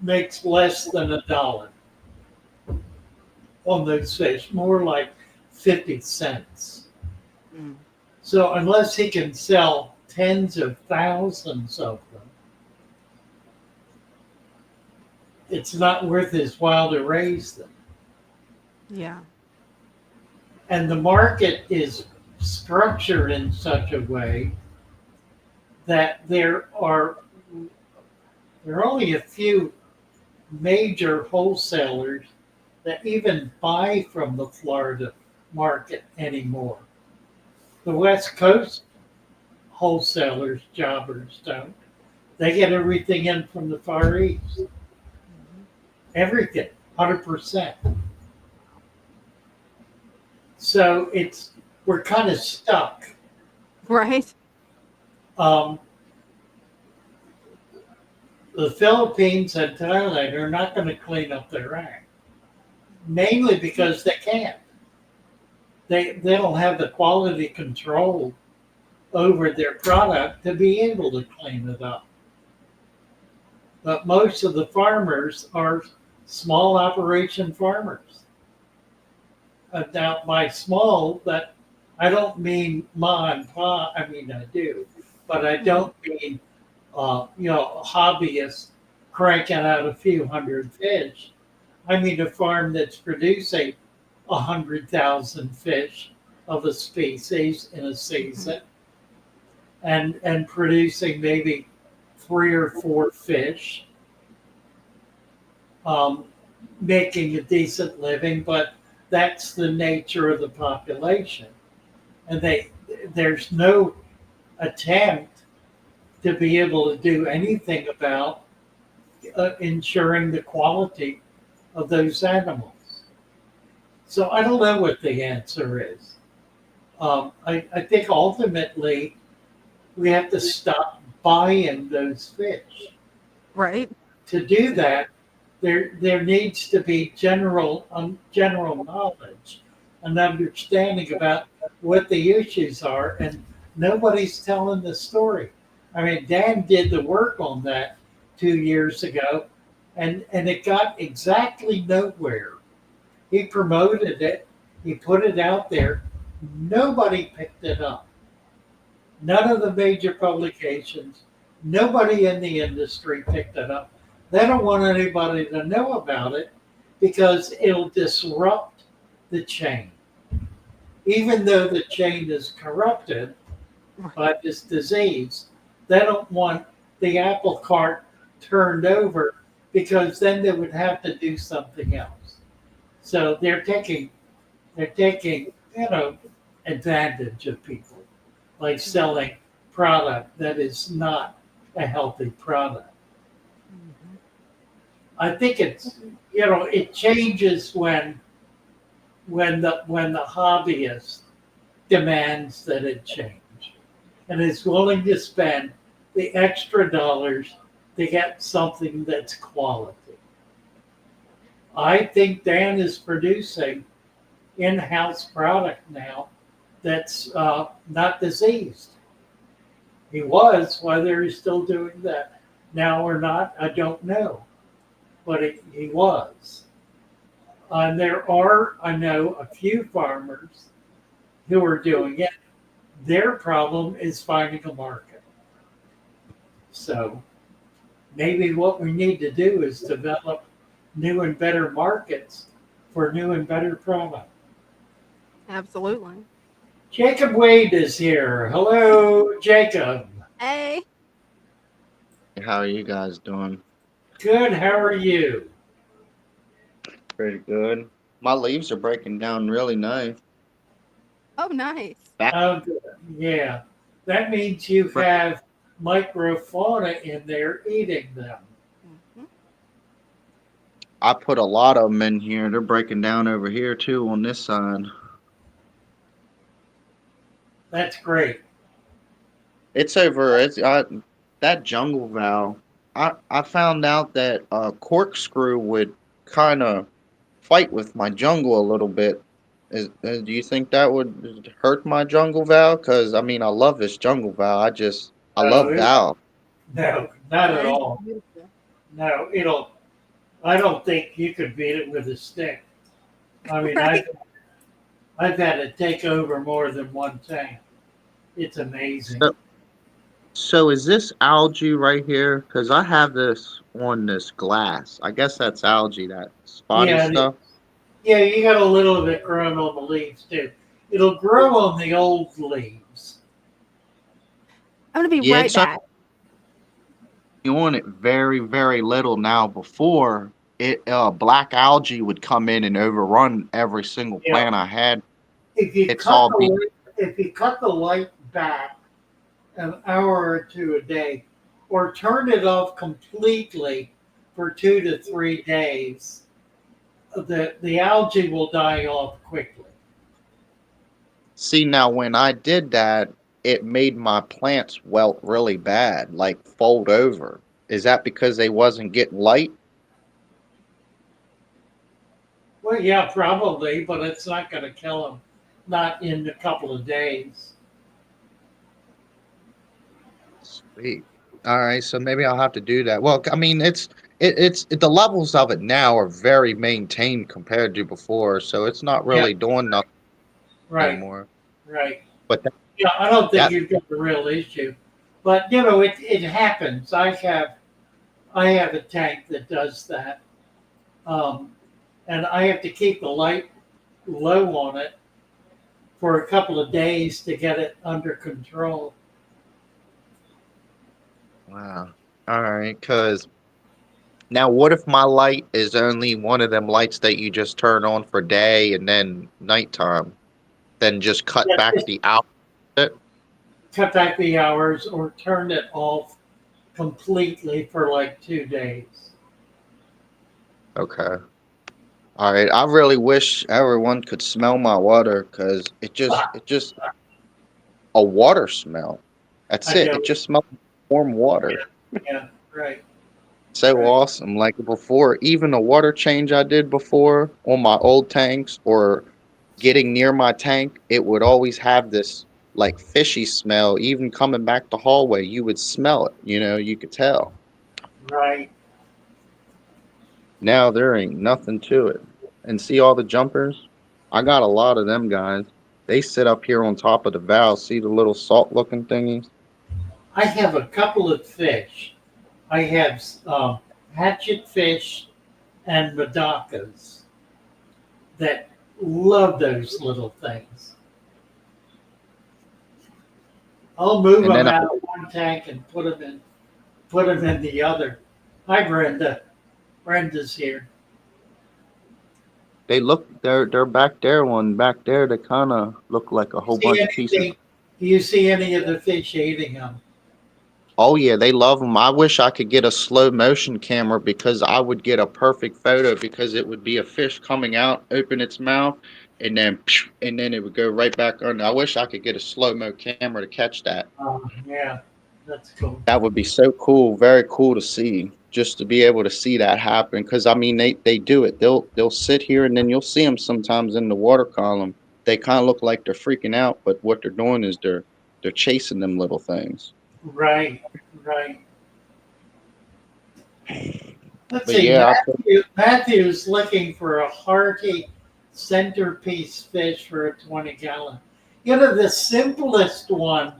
makes less than $1 on those fish, more like 50 cents. Mm. So unless he can sell tens of thousands of them, it's not worth his while to raise them. Yeah. And the market is structured in such a way that there are only a few major wholesalers that even buy from the Florida market anymore. The West Coast wholesalers, jobbers don't. They get everything in from the Far East. Everything, 100%. So we're kind of stuck. Right. The Philippines and Thailand are not going to clean up their act, mainly because they can't. They don't have the quality control over their product to be able to clean it up. But most of the farmers are small operation farmers. Now, by small, that I don't mean ma and pa. I mean I do, but I don't mean hobbyists cranking out a few hundred fish. I mean a farm that's producing 100,000 fish of a species in a season, and producing maybe 3 or 4 fish, um, making a decent living. But that's the nature of the population, and there's no attempt to be able to do anything about ensuring the quality of those animals. So I don't know what the answer is. I think ultimately we have to stop buying those fish. Right. To do that, there needs to be general knowledge and understanding about what the issues are, and nobody's telling the story. I mean, Dan did the work on that 2 years ago, and it got exactly nowhere. He promoted it, he put it out there. Nobody picked it up. None of the major publications, nobody in the industry picked it up. They don't want anybody to know about it because it'll disrupt the chain. Even though the chain is corrupted by this disease, they don't want the apple cart turned over, because then they would have to do something else. So they're taking advantage of people, like selling product that is not a healthy product. I think it changes when the hobbyist demands that it change and is willing to spend the extra dollars to get something that's quality. I think Dan is producing in-house product now that's not diseased. He was. Whether he's still doing that now or not, I don't know. But he was. And there are, I know, a few farmers who are doing it. Their problem is finding a market. So maybe what we need to do is develop new and better markets for new and better product. Absolutely. Jacob Wade is here. Hello, Jacob. Hey. How are you guys doing? Good. How are you? Pretty good. My leaves are breaking down really nice. Oh, nice. Oh, good. Yeah. That means you have microfauna in there eating them. I put a lot of them in here. They're breaking down over here too on this side. That's great. It's over. That jungle valve. I found out that a corkscrew would kind of fight with my jungle a little bit. Do you think that would hurt my jungle valve? Because I mean, I love this jungle valve. I love valve. No, not at all. No, I don't think you could beat it with a stick. I mean, right. I've had it take over more than one tank. It's amazing. So is this algae right here? Because I have this on this glass. I guess that's algae, that spotty stuff. Yeah, you got a little of it growing on the leaves too. It'll grow on the old leaves. I'm going to be right back. On it very, very little now. Before it, black algae would come in and overrun every single plant I had. If you cut the light back an hour or two a day, or turn it off completely for 2 to 3 days, the algae will die off quickly. See, now when I did that, it made my plants wilt really bad, like fold over. Is that because they wasn't getting light? Well, yeah, probably, but it's not going to kill them. Not in a couple of days. Sweet. All right, so maybe I'll have to do that. Well, I mean, it's the levels of it now are very maintained compared to before, so it's not really doing nothing anymore. right. But Yeah, I don't think that you've got a real issue, but you know it happens. I have a tank that does that, um, and I have to keep the light low on it for a couple of days to get it under control. wow. All right, because now what if my light is only one of them lights that you just turn on for day and then nighttime? Then just cut Yeah, back just the out. cut back the hours or turn it off completely for like 2 days. Okay. All right. I really wish everyone could smell my water because it just a water smell. That's I it. know. It just smells like warm water. Yeah, yeah, right, So right. awesome. Like before, even the water change I did before on my old tanks or getting near my tank, it would always have this like fishy smell. Even coming back the hallway, you would smell it. You could tell. Right. Now there ain't nothing to it. And see all the jumpers? I got a lot of them guys. They sit up here on top of the valve. See the little salt looking thingies? I have a couple of fish. I have hatchet fish and medocas that love those little things. I'll move And them then out of one tank and put them in the other. Hi, Brenda. Brenda's here. they're back there, one back there. They kind of look like a whole See bunch of pieces. anything? Do you see any of the fish eating them? Oh yeah, they love them. I wish I could get a slow motion camera because I would get a perfect photo because it would be a fish coming out, open its mouth, and then it would go right back under. I wish I could get a slow mo camera to catch that. Yeah, that's cool. That would be so cool, very cool to see. Just to be able to see that happen, because I mean they do it. They'll sit here and then you'll see them sometimes in the water column. They kind of look like they're freaking out, but what they're doing is they're chasing them little things. Right, right. Let's But see. yeah, Matthew's looking for a hearty centerpiece fish for a 20-gallon. You know, the simplest one,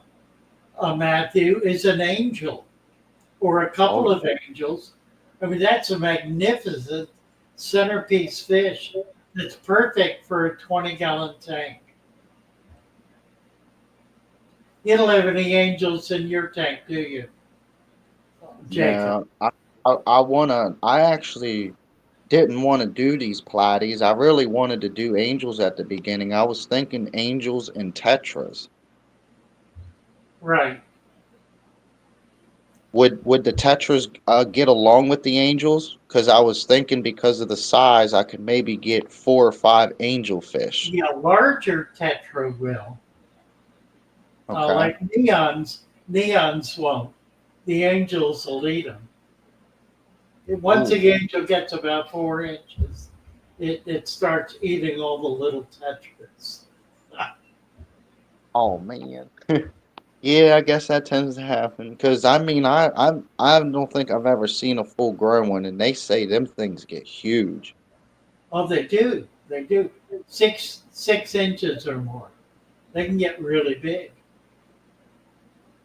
Matthew, is an angel or a couple oh of angels. I mean, that's a magnificent centerpiece fish that's perfect for a 20-gallon tank. You don't have any angels in your tank, do you, Jacob? no, I actually didn't want to do these platies. I really wanted to do angels at the beginning. I was thinking angels and tetras. Right. Would the tetras get along with the angels? Because I was thinking because of the size, I could maybe get 4 or 5 angelfish. Yeah, larger tetra will. Okay. Like neons won't. The angels will eat them. Once Ooh. the angel gets about 4 inches, it starts eating all the little tetras. Oh man. Yeah, I guess that tends to happen. Because I mean, I don't think I've ever seen a full grown one, and they say them things get huge. Oh, they do. They do. 6 inches or more. They can get really big.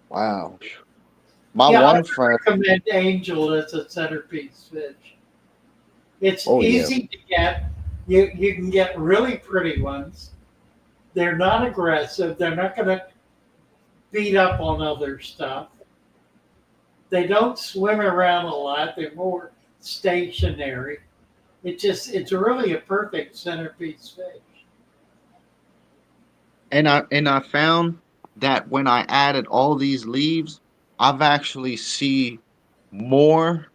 Wow. My Yeah, I one would friend. recommend angel as a centerpiece fish. It's Oh yeah. easy to get. You can get really pretty ones. They're not aggressive. They're not going to beat up on other stuff. They don't swim around a lot. They're more stationary. It's really a perfect centerpiece fish. And I found that when I added all these leaves, I've actually see more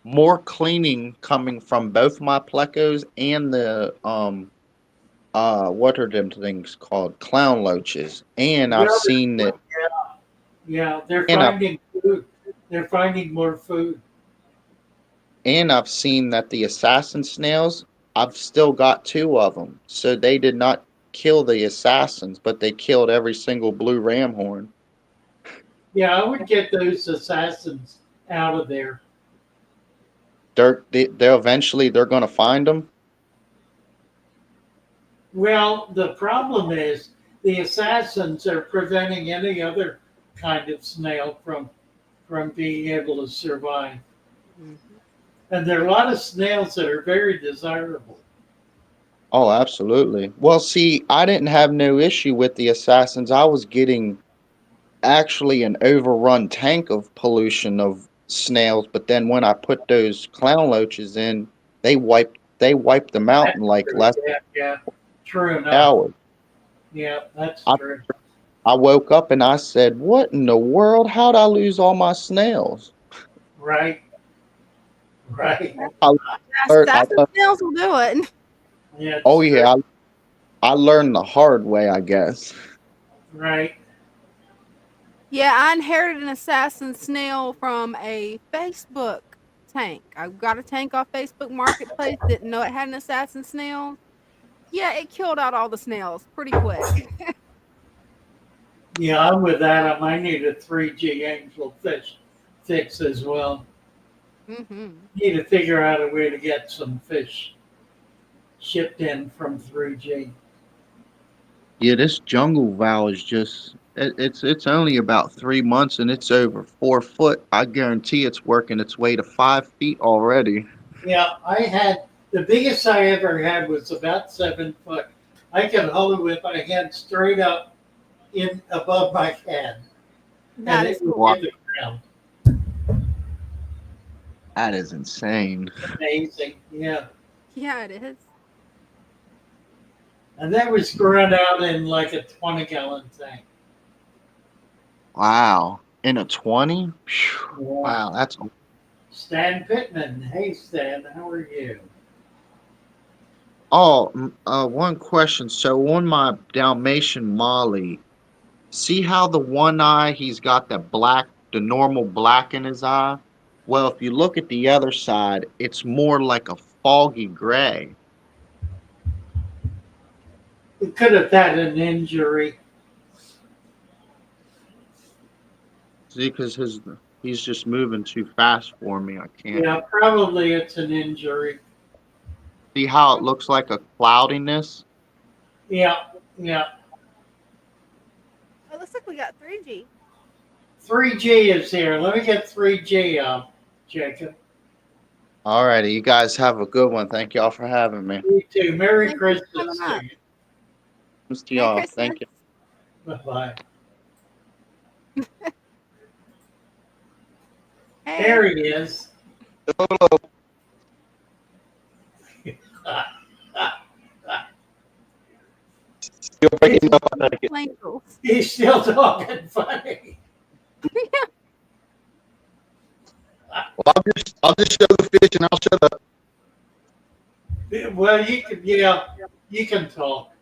more cleaning coming from both my plecos and the what are them things called, clown loaches. And I've Well, seen that yeah, they're and I've finding food. They're finding more food. and I've seen that the assassin snails, I've still got 2 of them. So they did not kill the assassins, but they killed every single blue ram horn. Yeah, I would get those assassins out of there. They're eventually they're going to find them. Well, the problem is the assassins are preventing any other kind of snail from being able to survive. Mhm. And there are a lot of snails that are very desirable. Oh, absolutely. Well, see, I didn't have no issue with the assassins. I was getting actually an overrun tank of pollution of snails, but then when I put those clown loaches in, they wiped them out That's in like true. less Yeah, yeah. True than an enough. hour. Yeah, that's I true. I woke up and I said, "What in the world? How'd I lose all my snails?" Right, right. I I Assassin learned, snails will do it. Yeah, oh it's true. yeah, I learned the hard way, I guess. Right. Yeah, I inherited an assassin snail from a Facebook tank. I got a tank off Facebook Marketplace, didn't know it had an assassin snail. Yeah, it killed out all the snails pretty quick. Yeah, I'm with Adam. I need a 3G angelfish fix as well. Hmm. Need to figure out a way to get some fish shipped in from 3G. Yeah, this jungle vow is just it's only about 3 months and it's over 4 foot. I guarantee it's working its way to 5 feet already. Yeah, I had the biggest I ever had was about 7 foot. I could hold it with my hand straight up in above my head, and That it is would cool. Wow, hit the ground. that is insane. Amazing. Yeah. Yeah, it is. And that was grown out in like a 20-gallon tank. Wow. In a 20? Yeah. Wow, that's Stan Pittman. Hey, Stan, how are you? one question. So on my Dalmatian Molly, see how the one eye he's got the normal black in his eye? Well, if you look at the other side, it's more like a foggy gray. He could have had an injury. See, because he's just moving too fast for me. I can't Yeah, probably it's an injury. see how it looks like a cloudiness. Yeah, yeah. It looks like we got 3G. 3G is here. Let me get 3G up, Jacob. Alrighty, you guys have a good one. Thank y'all for having me. You too. Merry Thank you for Christmas coming to up. you. Thanks to Merry y'all. Christmas. Thank you. Bye-bye. Hey. There he is. Still waking up, I take it. Blankles. He's still talking funny. Well, I'll just show the fish and I'll shut up. Well, you can talk.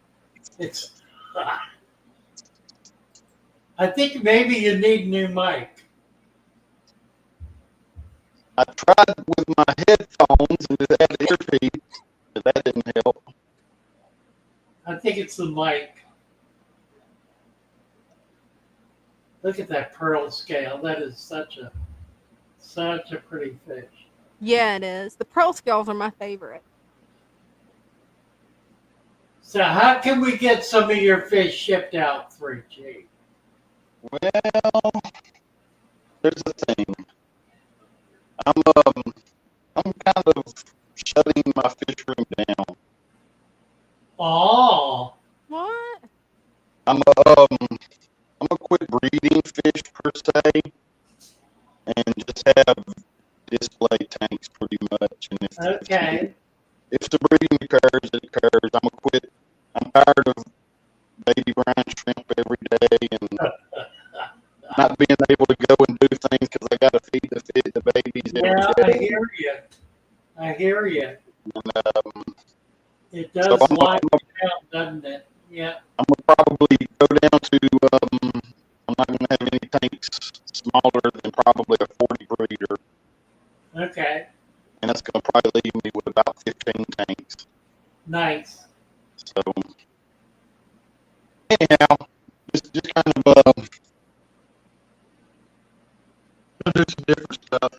It's. I think maybe you need new mic. I tried with my headphones and it had earpiece, but that didn't help. I think it's the mic. Look at that pearl scale. That is such a pretty fish. Yeah, it is. The pearl scales are my favorite. So how can we get some of your fish shipped out 3G? Well, there's a thing. I'm kind of shutting my fish room down. Oh, What? I'm gonna quit breeding fish per se, and just have display tanks pretty much. And okay. if the breeding occurs, it occurs. I'm tired of baby brine shrimp every day and not being able to go and do things because I got to feed the babies Yeah, every I day. hear you. I hear you. And, It so does lie down, doesn't it? Yeah. I'm gonna probably go down to. I'm not gonna have any tanks smaller than probably a 40 breeder, Okay. and that's gonna probably leave me with about 15 tanks. Nice. So anyhow, just kind of do some different stuff.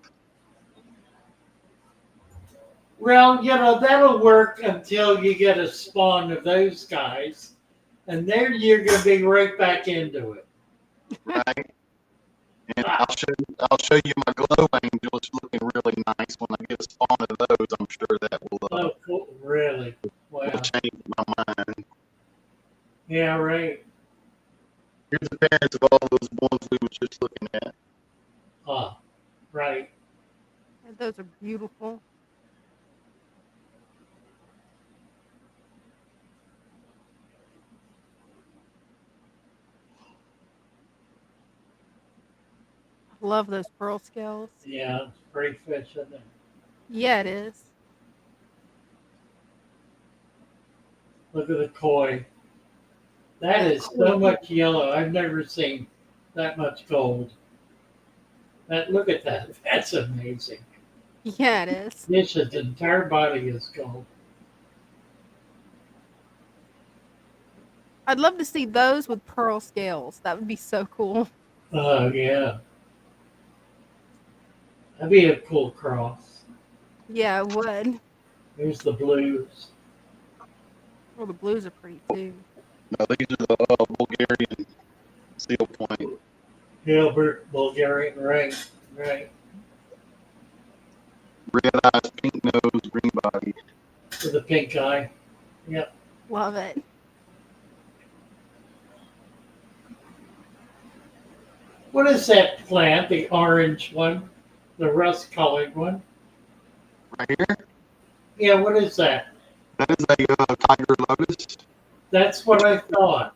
Well, that'll work until you get a spawn of those guys. and then you're gonna be right back into it. Right? And I'll show you my glow angel. It's looking really nice. When I get a spawn of those, I'm sure that Oh, cool. Really? will Wow. change my mind. Yeah, right. Here's the parents of all those ones we were just looking at. Ah, right. Those are beautiful. Love those pearl scales. Yeah, it's pretty fish, isn't it? Yeah, it is. Look at the koi. That That's is so cool. much yellow. I've never seen that much gold. Look at that. That's amazing. Yeah, it is. Fish's entire body is gold. I'd love to see those with pearl scales. That would be so cool. Oh yeah. That'd be a cool cross. Yeah, it would. Here's the blues. Well, the blues are pretty too. No, these are the Bulgarian seal point. Gilbert, Bulgarian, right, right. Red eyes, pink nose, green body. With a pink eye. Yep. Love it. What is that plant? The orange one? The rust colored one? Right here, Yeah, what is that? that is a tiger lotus. That's what I thought.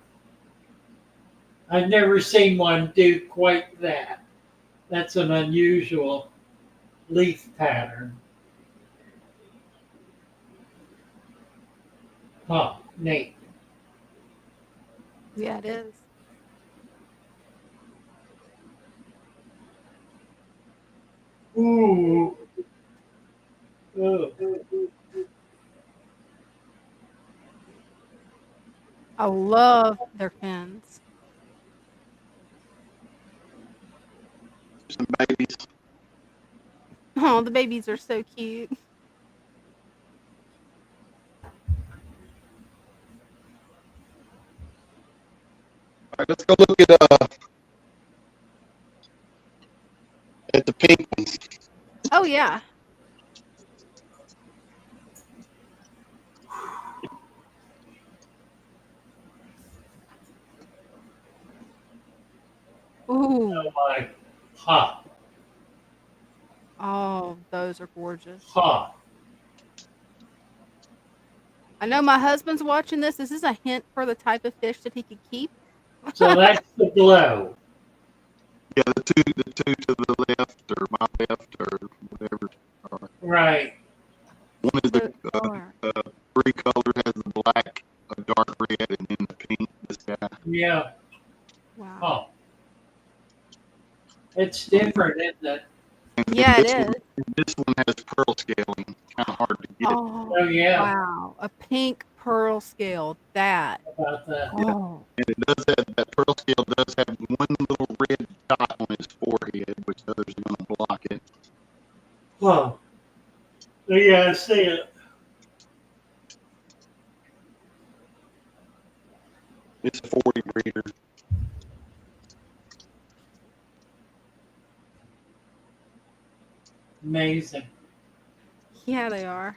I've never seen one do quite that. That's an unusual leaf pattern. Huh, neat. Yeah, it is. Ooh. Ooh. I love their fins. Some babies. Oh, the babies are so cute. All right, let's go look at the pink ones. Oh, yeah. Ooh. Oh my. Ha. Oh, those are gorgeous. Ha. I know my husband's watching this. This is a hint for the type of fish that he could keep. So that's the glow. Yeah, the two to the left or my left or whatever. Right. One is Those a are. three color, has the black, a dark red, and then the pink. This guy. Yeah. Wow. Oh. It's different, isn't it? And Yeah, this it one, is. This one has pearl scaling. Kind of hard to get. Oh, Oh yeah. wow. A pink pearl scale. That. How about that? Oh. And it does have, that pearl scale does have one little red dot on his forehead, which others are going to block it. Oh. Yeah, I see it. It's a 40 breeder. Amazing. Yeah, they are.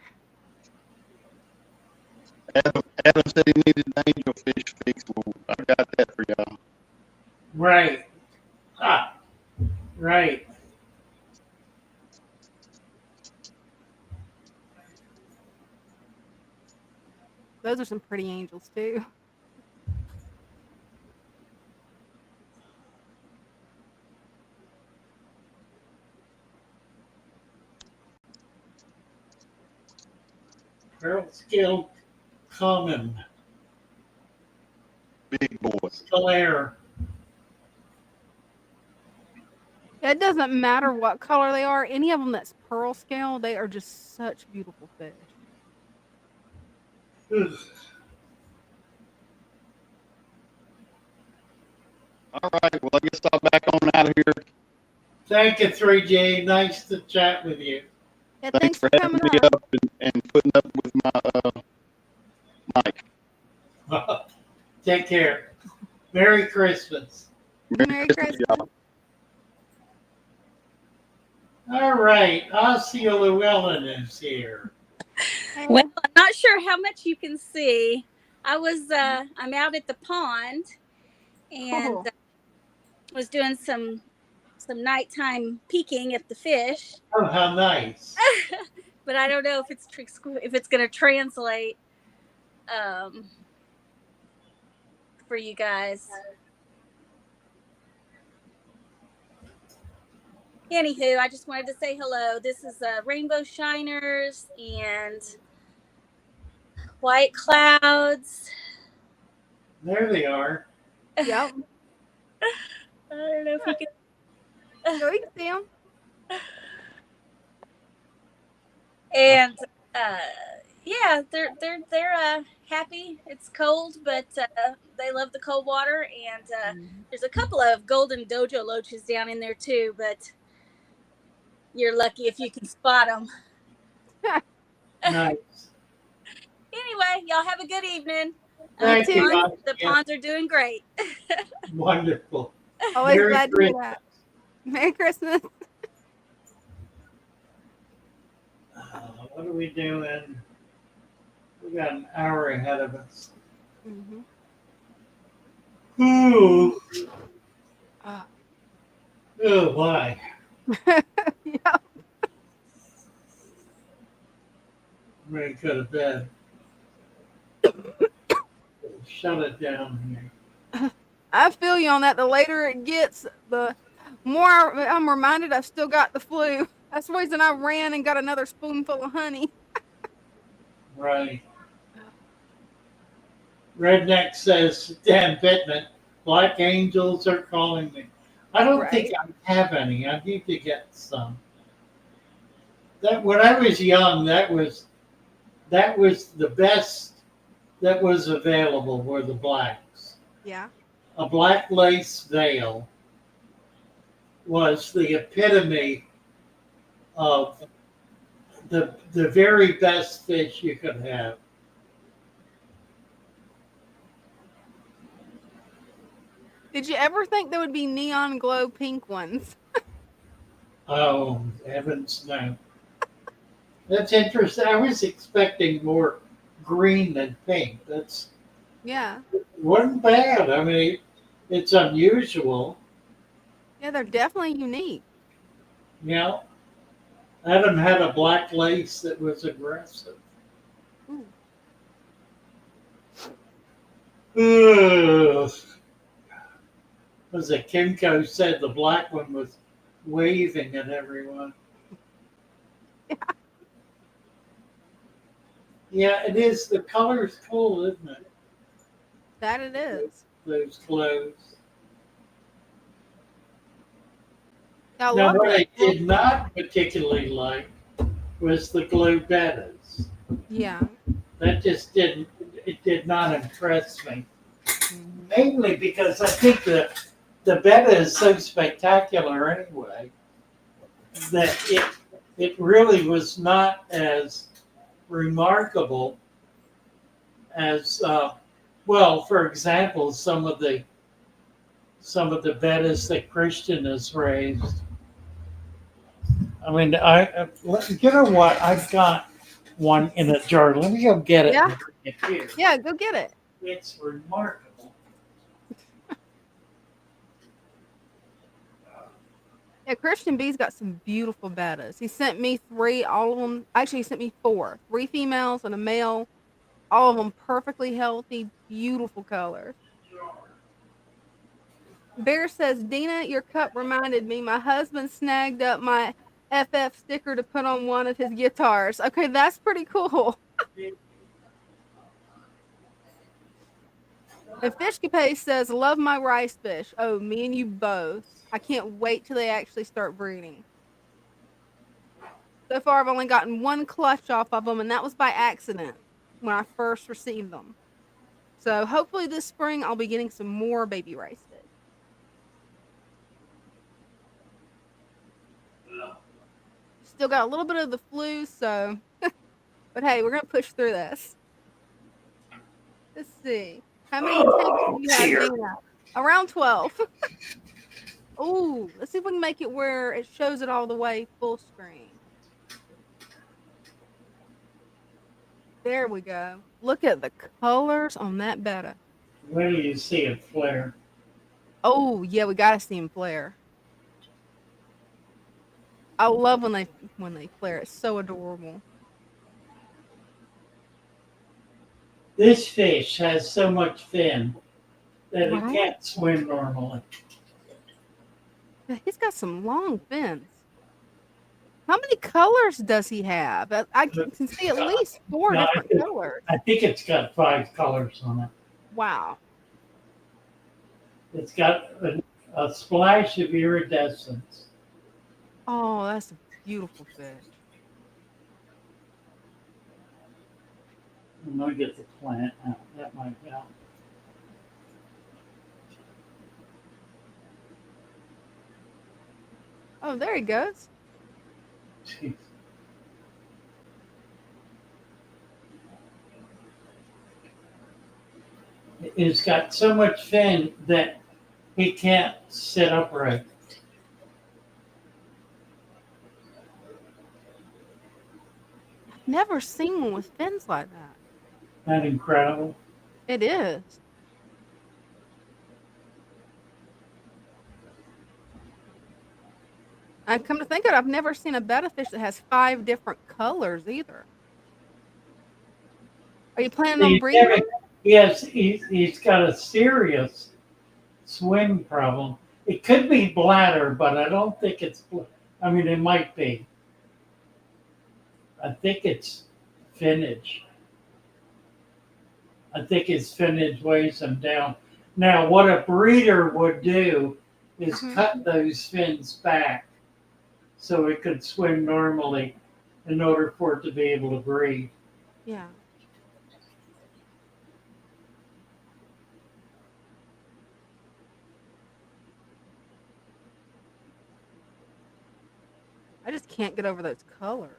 Adam said he needed an angelfish fix. Well, I got that for y'all. Right. Ah. Right. Those are some pretty angels, too. Pearl scale common. Big boy. Scalaire. It doesn't matter what color they are. Any of them that's pearl scale, they are just such beautiful fish. Ugh. All right. Well, I guess I'll back on out of here. Thank you, 3J. Nice to chat with you. Yeah, Thanks for having coming me on. up and putting up with my mic. Take care. Merry Christmas. Merry Christmas. y'all. All right, Osceola Llellan is here. Hey, Well, I'm not sure how much you can see. I'm out at the pond and cool. was doing some nighttime peeking at the fish, Oh, how nice. but I don't know if it's going to translate for you guys. Anywho, I just wanted to say hello. This is rainbow shiners and white clouds. There they are. Yep. I don't know if you can. So we can see them. And yeah, they're happy. It's cold, but they love the cold water. And there's a couple of golden dojo loaches down in there too, but you're lucky if you can spot them. Nice. Anyway, y'all have a good evening. Thank you. The ponds are doing great. Wonderful. Always Merry glad to hear Christmas. that. Merry Christmas. What are we doing? We got an hour ahead of us. Ooh. Oh, why? Yep. I'm ready to go to bed. Shut it down here. I feel you on that. The later it gets, the more I'm reminded I've still got the flu. That's the reason I ran and got another spoonful of honey. Right. Redneck says, Dan Pittman, Black Angels are calling me. I don't think I have any. I need to get some. That when I was young, that was the best that was available were the blacks. Yeah. A black lace veil was the epitome of the very best fish you could have. Did you ever think there would be neon glow pink ones? Oh, heavens no. That's interesting. I was expecting more green than pink. That's Yeah. wasn't bad. I mean, it's unusual. Yeah, they're definitely unique. You know, Adam had a black lace that was aggressive. Ugh. Was it Kimco said the black one was waving at everyone? Yeah, it is. The color's cool, isn't it? That it is. Those clothes. I Now, love what I that. did not particularly like was the glue bettas. Yeah. That just did not impress me. Mainly because I think the Betta is so spectacular anyway that it really was not as remarkable as well. For example, some of the Bettas that Christian has raised. I mean, you know what? I've got one in a jar. Let me go get it. Yeah. And bring it here. Yeah, go get it. It's remarkable. Yeah, Christian B's got some beautiful bettas. He sent me 3, all of them. Actually, he sent me 4. 3 females and a male. All of them perfectly healthy, beautiful colors. Bear says, Dina, your cup reminded me. My husband snagged up my FF sticker to put on one of his guitars. Okay, that's pretty cool. And Fishcape says, love my rice fish. Oh, me and you both. I can't wait till they actually start breeding. So far, I've only gotten 1 clutch off of them, and that was by accident when I first received them. So hopefully this spring, I'll be getting some more baby rice fish. Still got a little bit of the flu, so... but hey, we're going to push through this. Let's see. How many tanks do you have, dear. Dina? Around 12. Oh, let's see if we can make it where it shows it all the way full screen. There we go. Look at the colors on that Betta. Where do you see it flare? Oh, yeah, we gotta see them flare. I love when they flare. It's so adorable. This fish has so much fin that it Right? can't swim normally. Yeah, he's got some long fins. How many colors does he have? I can see at least 4 No, different colors. I think it's got 5 colors on it. Wow. It's got a splash of iridescence. Oh, that's a beautiful fish. I'm going to get the plant out. That might help. Oh, there he goes. Jeez. It's got so much fin that he can't sit upright. Never seen one with fins like that. Isn't that incredible? It is. I come to think of it, I've never seen a betta fish that has 5 different colors either. Are you planning on breeding him? Yes, he's got a serious swim problem. It could be bladder, but I don't think it's. I mean, it might be. I think it's finnage. I think his finnage weighs him down. Now, what a breeder would do is cut those fins back so it could swim normally in order for it to be able to breed. Yeah. I just can't get over those colors.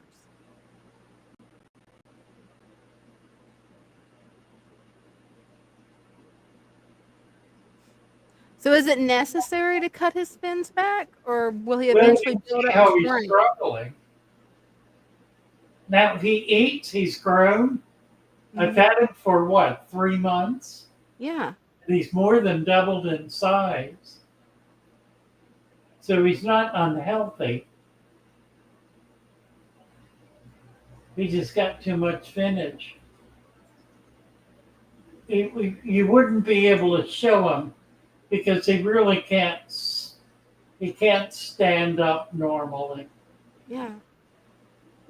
So is it necessary to cut his fins back, or will he eventually build up How he's strength? struggling. Now he eats. He's grown. I've had him for what, 3 months? Yeah. And he's more than doubled in size. So he's not unhealthy. He just got too much finnage. You wouldn't be able to show him because he really can't. He can't stand up normally. Yeah.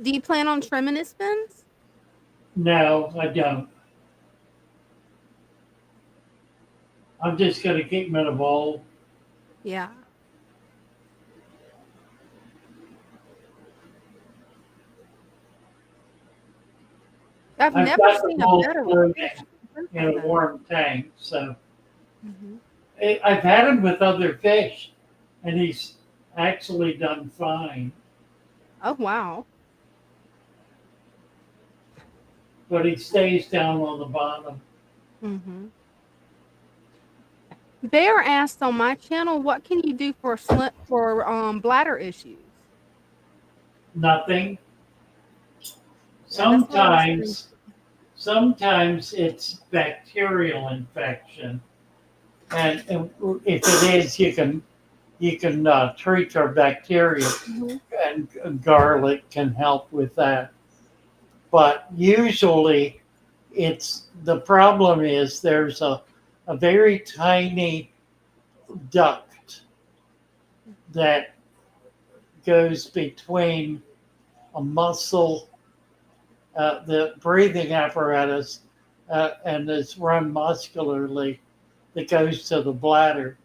Do you plan on trimming his fins? No, I don't. I'm just going to keep him in a bowl. Yeah. I've never got the seen a bowl better floating one. in a warm tank, so Mhm. I've had him with other fish, and he's actually done fine. Oh, wow. But he stays down on the bottom. Mm-hmm. Bear asked on my channel, what can you do for bladder issues? Nothing. Yeah, that's what I was Sometimes it's bacterial infection, and if it is, you can treat your bacteria, and garlic can help with that. But usually, the problem is there's a very tiny duct that goes between a muscle, the breathing apparatus, and is run muscularly, that goes to the bladder.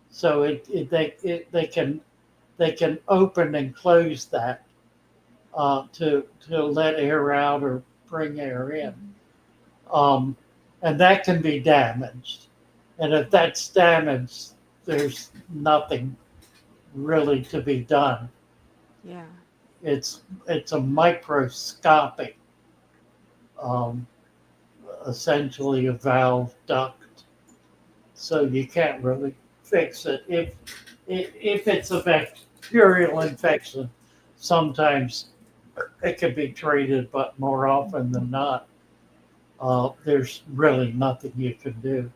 So they can open and close that to let air out or bring air in, and that can be damaged. And if that's damaged, there's nothing really to be done. Yeah. It's a microscopic, essentially a valve duct. so you can't really fix it. If it's a bacterial infection, sometimes it can be treated, but more often than not, there's really nothing you can do.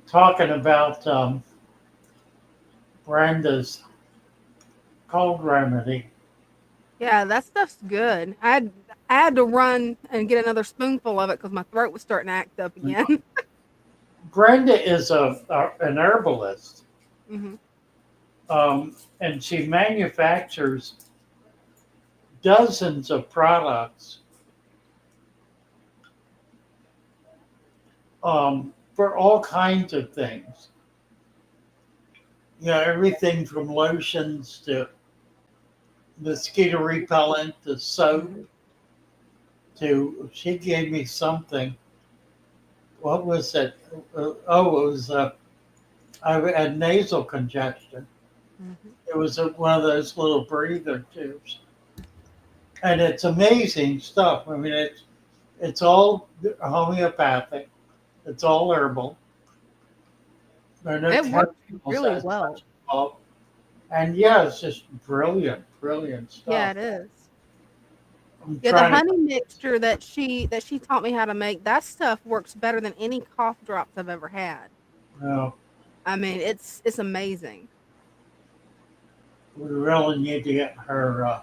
Talking about Brenda's cold remedy. Yeah, that stuff's good. I had to run and get another spoonful of it because my throat was starting to act up again. Brenda is an herbalist, hmm and she manufactures dozens of products for all kinds of things. You know, everything from lotions to mosquito repellent to soap to, she gave me something. What was it? It was, I had nasal congestion. It was one of those little breather tubes. And it's amazing stuff. I mean, it's all homeopathic. It's all herbal. There are no It works chemicals really as well. much involved. And yeah, it's just brilliant stuff. Yeah, it is. I'm Yeah, the trying to, honey mixture that she taught me how to make, that stuff works better than any cough drops I've ever had. you know, I mean, it's amazing. we really need to get her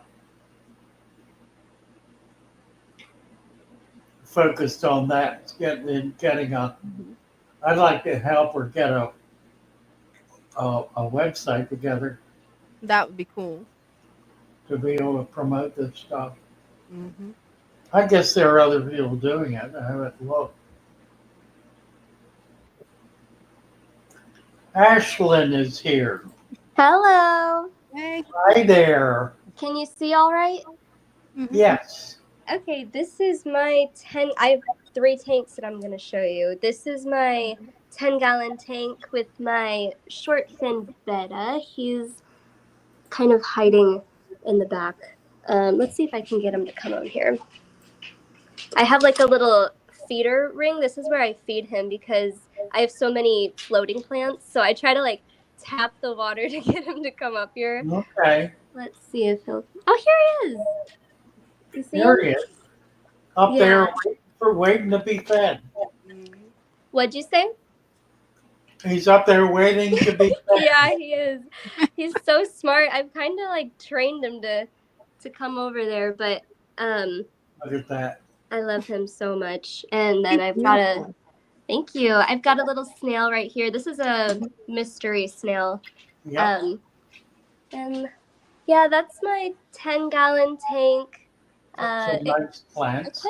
focused on that. Getting a. I'd like to help her get a website together That would be cool. to be able to promote this stuff. hmm I guess there are other people doing it. I haven't looked. Ashlin is here. Hello. Hey. Hi there. Can you see all right? Yes. Okay, this is my 10. I have 3 tanks that I'm going to show you. This is my 10-gallon tank with my short fin Betta. He's kind of hiding in the back. Let's see if I can get him to come on here. I have like a little feeder ring. This is where I feed him because I have so many floating plants. So I try to like tap the water to get him to come up here. Okay. Let's see if he'll. Oh, here he is. You see There him? he is. Up there waiting to be fed. What'd you say? He's up there waiting to be fed. Yeah, he is. He's so smart. I've kind of like trained him to come over there, but Look at that. I love him so much. And then I've got a thank you. I've got a little snail right here. This is a mystery snail. Yep. And yeah, that's my 10-gallon tank. Some nice plants.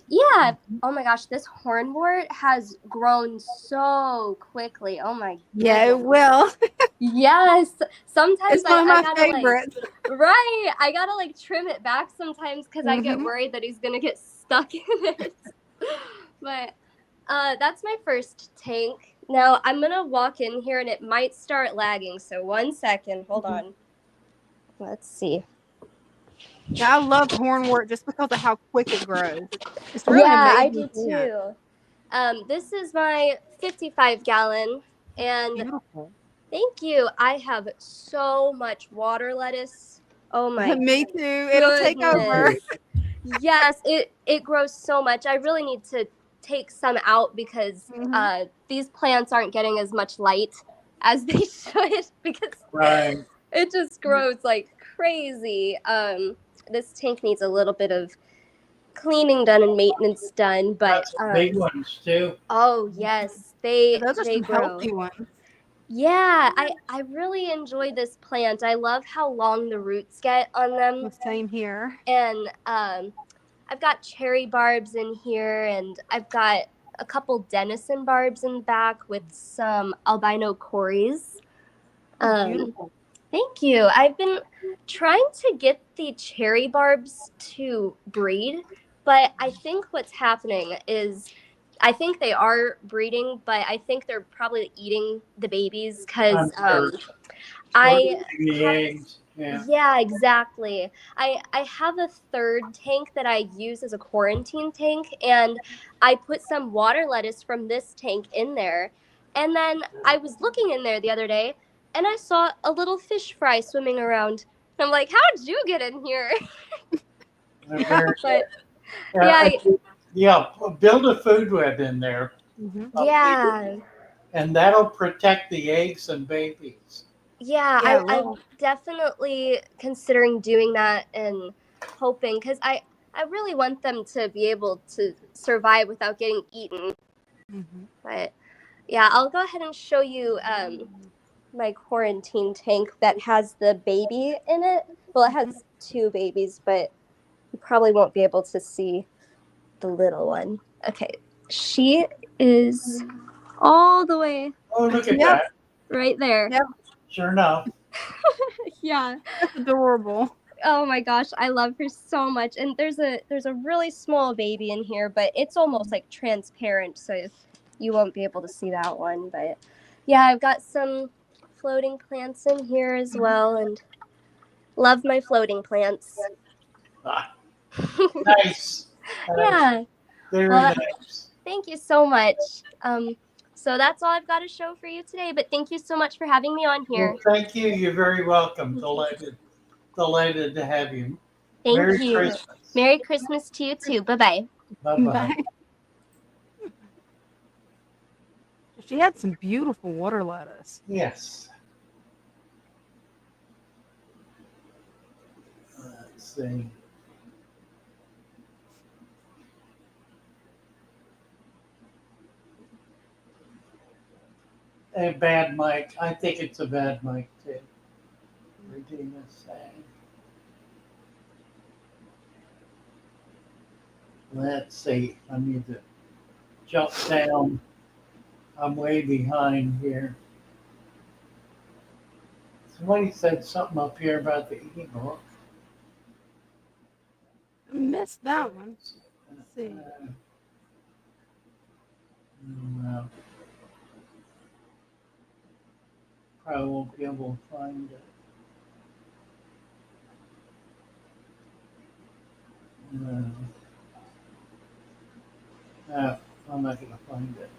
Yeah. Oh my gosh, this hornwort has grown so quickly. Oh my goodness. Yeah, it will. Yes. Sometimes It's one of my gotta favorites. I gotta like trim it back sometimes because I get worried that he's gonna get stuck in it. But that's my first tank. Now I'm gonna walk in here and it might start lagging. So 1 second. Hold on. Let's see. Yeah, I love hornwort just because of how quick it grows. It's really I amazing do plant. too. This is my 55-gallon, and Beautiful. thank you. I have so much water lettuce. Oh my Me too. It'll take over. Yes, it grows so much. I really need to take some out because these plants aren't getting as much light as they should because it just grows like crazy. This tank needs a little bit of cleaning done and maintenance done, but big ones too. Oh yes, they Those are some grow. healthy ones. Yeah, I really enjoy this plant. I love how long the roots get on them. Same here. And I've got cherry barbs in here, and I've got a couple denison barbs in the back with some albino cories. Beautiful. Thank you. I've been trying to get the cherry barbs to breed, but I think what's happening is I think they are breeding, but I think they're probably eating the babies because I Fertilizing the have eggs. Yeah. Yeah, exactly. I have a third tank that I use as a quarantine tank, and I put some water lettuce from this tank in there. And then I was looking in there the other day, and I saw a little fish fry swimming around. And I'm like, how did you get in here? They're very But yeah, yeah, yeah, build a food web in there. Mhm. yeah, And that'll protect the eggs and babies. yeah. Yeah, I'm well, definitely considering doing that and hoping, because I really want them to be able to survive without getting eaten. mhm. But yeah, I'll go ahead and show you my quarantine tank that has the baby in it. Well, it has two babies, but you probably won't be able to see the little one. Okay, she is all the way Oh, look at Yep. that. right there. Yep. Sure enough. Yeah. That's adorable. Oh my gosh, I love her so much. And there's a really small baby in here, but it's almost like transparent, so you won't be able to see that one. But yeah, I've got some floating plants in here as well, and love my floating plants. Ah, nice. Yeah. Very Well, nice. thank you so much. So that's all I've got to show for you today, but thank you so much for having me on here. Well, thank you. You're very welcome. Delighted to have you. Thank Merry you. Christmas. Merry Christmas to you too. Bye-bye. Bye-bye. Bye. She had some beautiful water lettuce. Yes. Let's see. A bad mic. I think it's a bad mic too. Regina's saying. Let's see. I need to jump down. I'm way behind here. Somebody said something up here about the ebook. I missed that one. Let's see. No. Probably won't be able to find it. No. No, I'm not going to find it.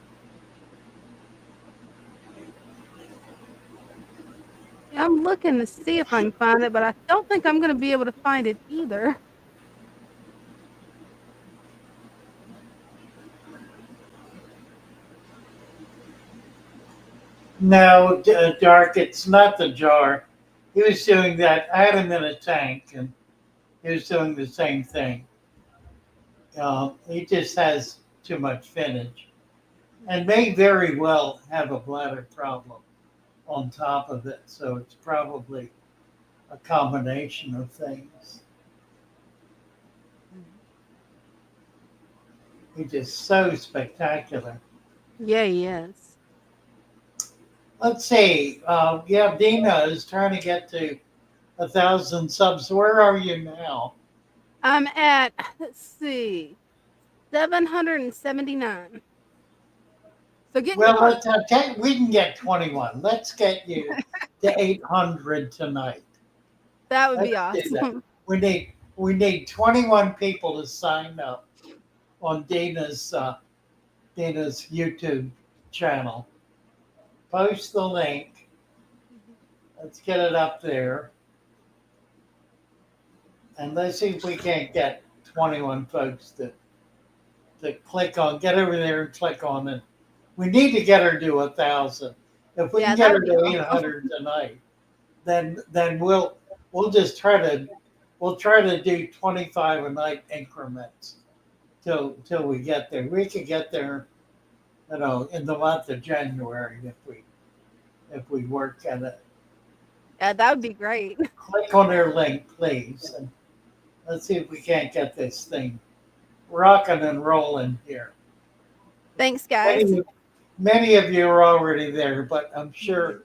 I'm looking to see if I can find it, but I don't think I'm going to be able to find it either. No, Dark, it's not the jar. He was doing that. I had him in a tank, and he was doing the same thing. He just has too much finnage and may very well have a bladder problem on top of it. So it's probably a combination of things. He's just so spectacular. Yeah, he is. Let's see. Yeah, Dina is trying to get to 1,000 subs. Where are you now? I'm at, let's see, 779. So get Well, close. we can get 21. Let's get you to 800 tonight. That would be Let's do that. awesome. We need 21 people to sign up on Dana's YouTube channel. Post the link. Let's get it up there. And let's see if we can't get 21 folks to click on, get over there and click on it. We need to get her to 1,000. If we can get her to 800 tonight, then we'll just try to do 25 a night increments till we get there. We could get there, in the month of January if we work at it. Yeah, that would be great. Click on their link, please, and let's see if we can't get this thing rocking and rolling here. Thanks, guys. Many of you are already there, but I'm sure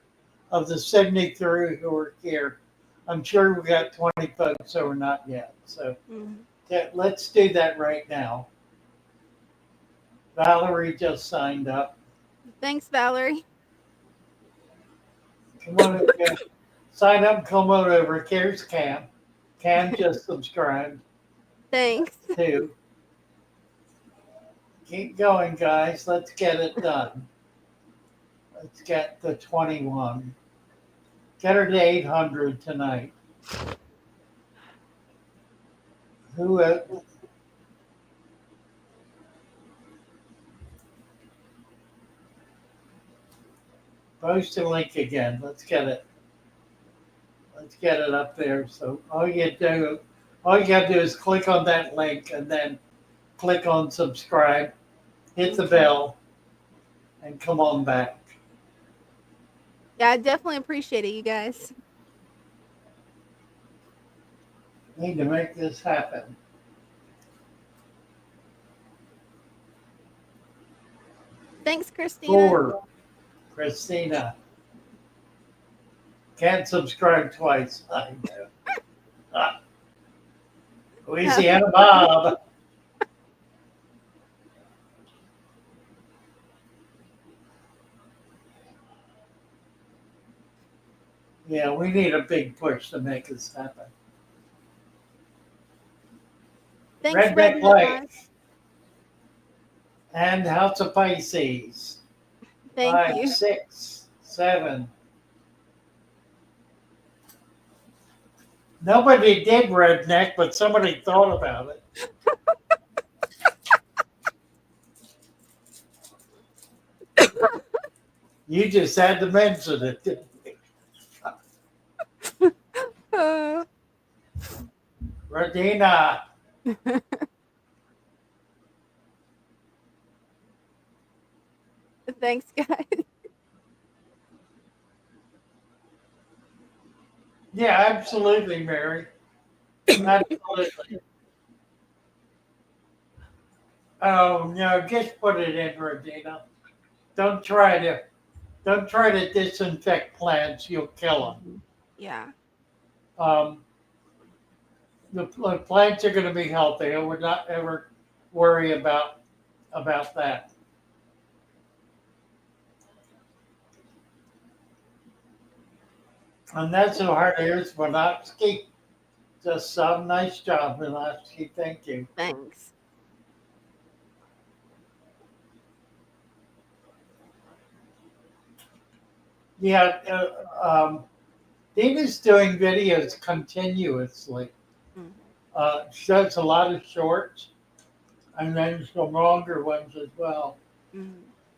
of the 73 who are here, I'm sure we got 20 folks who are not yet. So let's do that right now. Valerie just signed up. Thanks, Valerie. Come on again. sign up, come on over. Here's Cam. Cam just subscribed Thanks. too. Keep going, guys. Let's get it done. Let's get the 21. Get her to 800 tonight. Who? Post a link again. Let's get it. Let's get it up there. So all you gotta do is click on that link and then click on subscribe, hit the bell, and come on back. Yeah, I definitely appreciate it, you guys. Need to make this happen. Thanks, Christina. 4, Christina. Can't subscribe twice. I know. Louisiana Bob. Yeah, we need a big push to make this happen. Thanks, Redneck Redneck Lake Live. and House of Pisces. Thank 5, you. 6, 7. Nobody did redneck, but somebody thought about it. You just had to mention it, didn't you? Radina. Thanks, guys. Yeah, absolutely, Mary. Absolutely. Oh no, just put it in, Radina. Don't try to disinfect plants. You'll kill them. Yeah. The plants are going to be healthy. I would not ever worry about that. And that's so hard to hear, Minotsky. Just some nice job, Minotsky. Thank you. Thanks. Yeah, Dina's doing videos continuously. She does a lot of shorts and then some longer ones as well.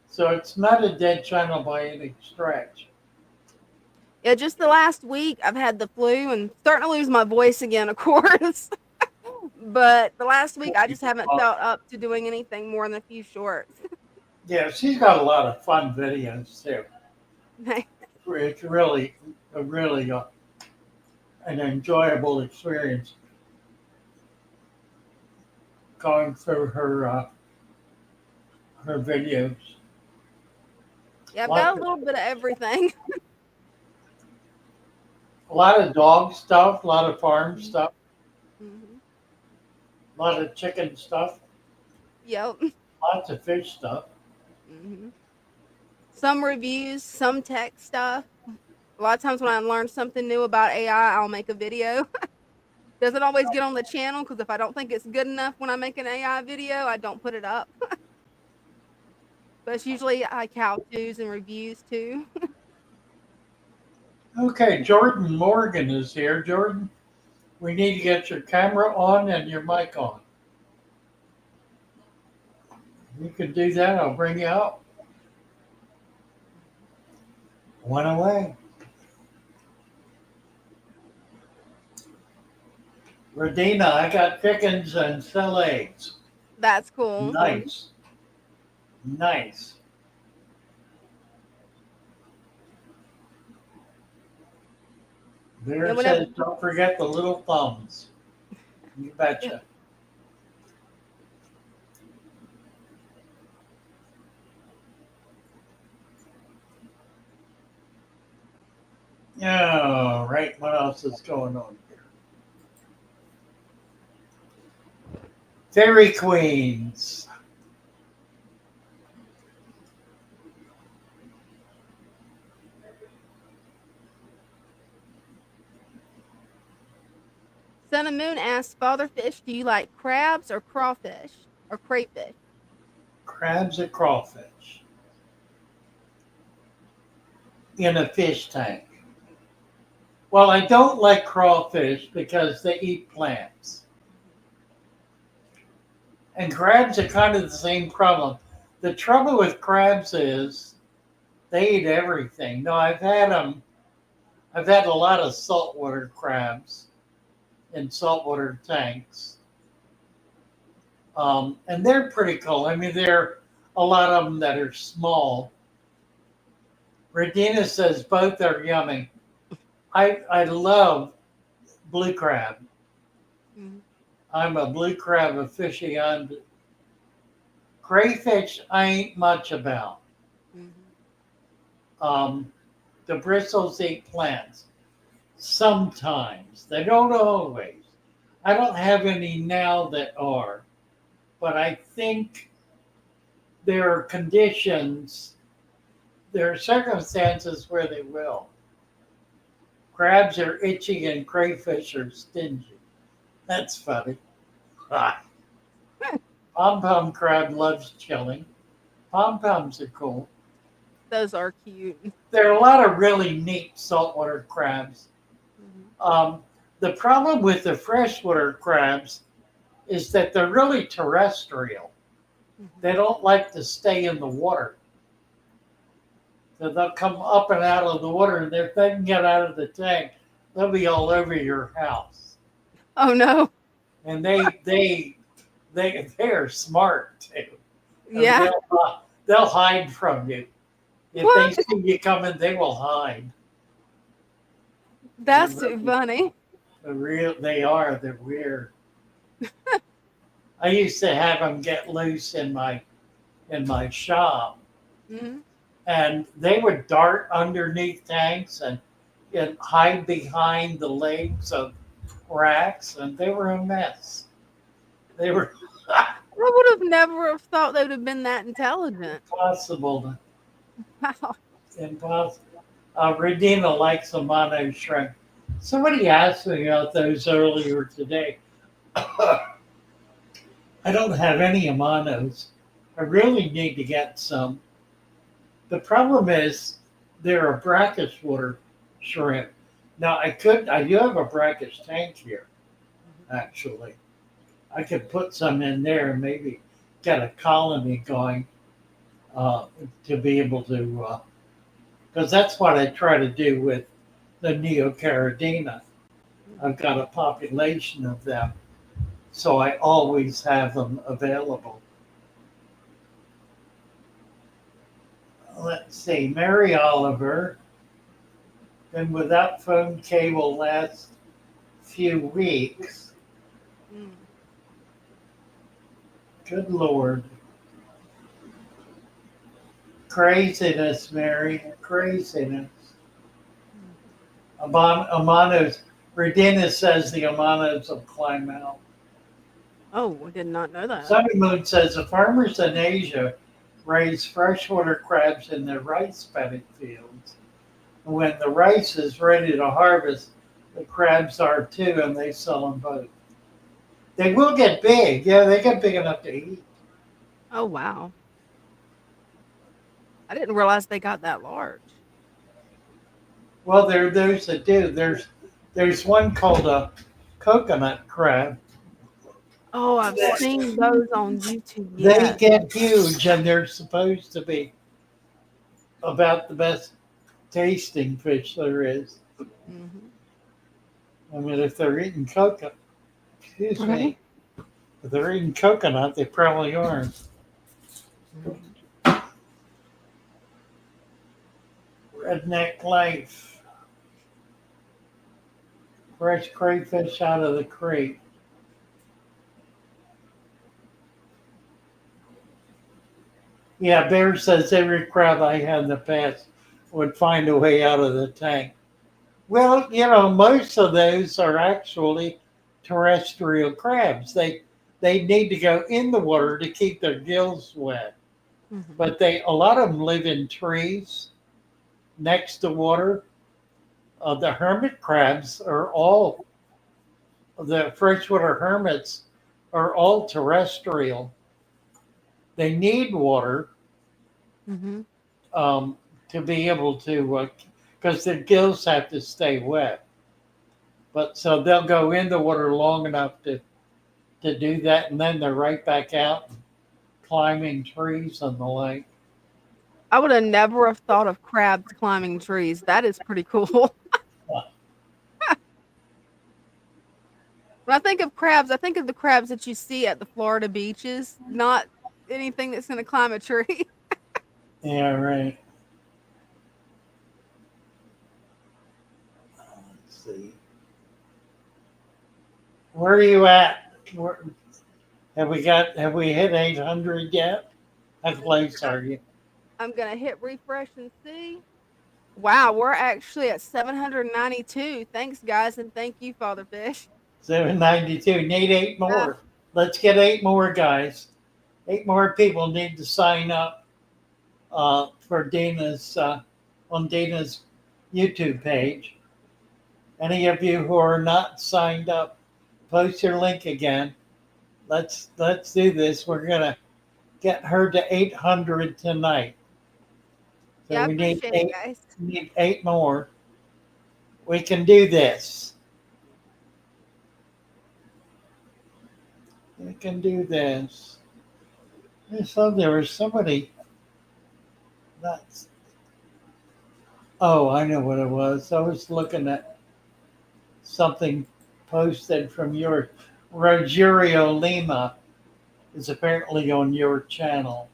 So it's not a dead channel by any stretch. Yeah, just the last week I've had the flu and starting to lose my voice again, of course. But the last week I just haven't felt up to doing anything more than a few shorts. Yeah, she's got a lot of fun videos too. It's really an enjoyable experience going through her videos. Yeah, I've got a little bit of everything. A lot of dog stuff, a lot of farm stuff, a lot of chicken stuff. Yep. Lots of fish stuff. Some reviews, some tech stuff. A lot of times when I learn something new about AI, I'll make a video. Doesn't always get on the channel because if I don't think it's good enough when I make an AI video, I don't put it up. But it's usually like how-tos and reviews too. Okay, Jordan Morgan is here. Jordan, we need to get your camera on and your mic on. You can do that. I'll bring you up. Went away. Radina, I got chickens and sell eggs. That's cool. Nice. Nice. Bear says, don't forget the little thumbs. You betcha. All right, what else is going on here? Fairy Queens. Cinnamon asks, Father Fish, do you like crabs or crawfish or crayfish? Crabs or crawfish in a fish tank. Well, I don't like crawfish because they eat plants. And crabs are kind of the same problem. The trouble with crabs is they eat everything. No, I've had them. I've had a lot of saltwater crabs in saltwater tanks. And they're pretty cool. I mean, there are a lot of them that are small. Rina says both are yummy. I love blue crab. Mm-hmm. I'm a blue crab aficionado. Crayfish, I ain't much about. Mm-hmm. The bristles eat plants. Sometimes. They don't always. I don't have any now that are. But I think there are conditions, there are circumstances where they will. Crabs are itchy and crayfish are stingy. That's funny. Pom-pom crab loves chilling. Pom-poms are cool. Those are cute. There are a lot of really neat saltwater crabs. Mm-hmm. The problem with the freshwater crabs is that they're really terrestrial. Mm-hmm. They don't like to stay in the water. So they'll come up and out of the water, and if they can get out of the tank, they'll be all over your house. Oh no. And they are smart too. Yeah. They'll hide from you. If What? they see you coming, they will hide. That's too funny. They're weird. I used to have them get loose in my shop, Mm-hmm. and they would dart underneath tanks and hide behind the legs of racks, and they were a mess. They were I would have never have thought they would have been that intelligent. impossible. Wow. Impossible. Rina likes a mono shrimp. Somebody asked me about those earlier today. I don't have any Amanos. I really need to get some. The problem is they're a brackish water shrimp. Now I do have a brackish tank here, actually. I could put some in there and maybe get a colony going to be able to, because that's what I try to do with the Neocaridina. I've got a population of them, so I always have them available. Let's see, Mary Oliver, been without phone cable last few weeks. Mm. Good Lord. Craziness, Mary, craziness. Amanos, Rina says the Amanos will climb out. Oh, I did not know that. Sunny Moon says the farmers in Asia raise freshwater crabs in their rice paddock fields. And when the rice is ready to harvest, the crabs are too, and they sell them both. They will get big. Yeah, they get big enough to eat. Oh, wow. I didn't realize they got that large. Well, there are those that do. There's one called a coconut crab. Oh, I've seen those on YouTube. They Yes. get huge, and they're supposed to be about the best tasting fish there is. Mm-hmm. I mean, if they're eating coconut, excuse me, if they're eating coconut, they probably aren't. Redneck life. Fresh crayfish out of the creek. Yeah, Bear says every crab I had in the past would find a way out of the tank. Well, most of those are actually terrestrial crabs. They need to go in the water to keep their gills wet. Mm-hmm. But a lot of them live in trees next to water. The hermit crabs are all the freshwater hermits are all terrestrial. They need water Mm-hmm. to be able to, because their gills have to stay wet. But so they'll go in the water long enough to do that, and then they're right back out climbing trees on the lake. I would have never have thought of crabs climbing trees. That is pretty cool. When I think of crabs, I think of the crabs that you see at the Florida beaches, not anything that's going to climb a tree. Yeah, right. Let's see. Where are you at? Have we hit 800 yet? How close are you? I'm going to hit refresh and see. Wow, we're actually at 792. Thanks, guys, and thank you, Father Fish. 792. Need 8 more. Let's get 8 more, guys. 8 more people need to sign up for Dina's on Dina's YouTube page. Any of you who are not signed up, post your link again. Let's do this. We're gonna get her to 800 tonight. So Yeah, I we need appreciate it, 8. guys. We need 8 more. We can do this. We can do this. There was somebody. That's. Oh, I know what it was. I was looking at something posted from your Rogerio Lima is apparently on your channel.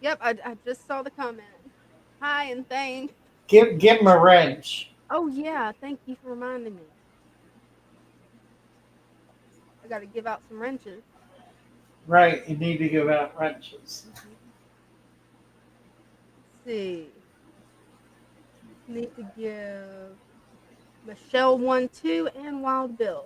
Yep, I just saw the comment. Hi, and thanks. Give him a wrench. Oh, yeah, thank you for reminding me. I got to give out some wrenches. Right, you need to give out wrenches. Let's see. Need to give Michelle 1, 2, and Wild Bill.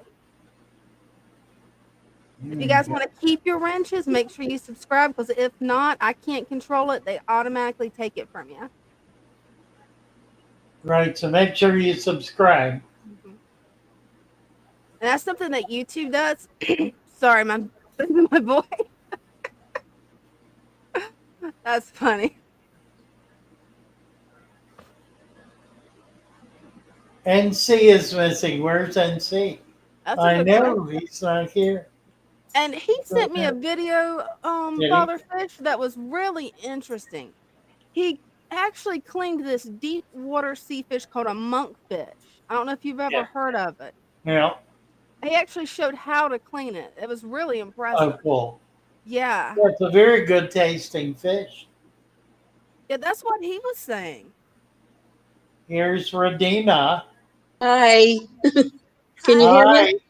If you guys want to keep your wrenches, make sure you subscribe, because if not, I can't control it. They automatically take it from you. Right, so make sure you subscribe. Mm-hmm. And that's something that YouTube does. Sorry, my boy. That's funny. NC is missing. Where's NC? That's I know he's not here. And he sent me a video, Father Fish, that was really interesting. He actually cleaned this deep water sea fish called a monkfish. I don't know if you've ever heard of it. Yeah. He actually showed how to clean it. It was really impressive. Oh, cool. Yeah. It's a very good tasting fish. Yeah, that's what he was saying. Here's Rina. Hi. Can you hear me?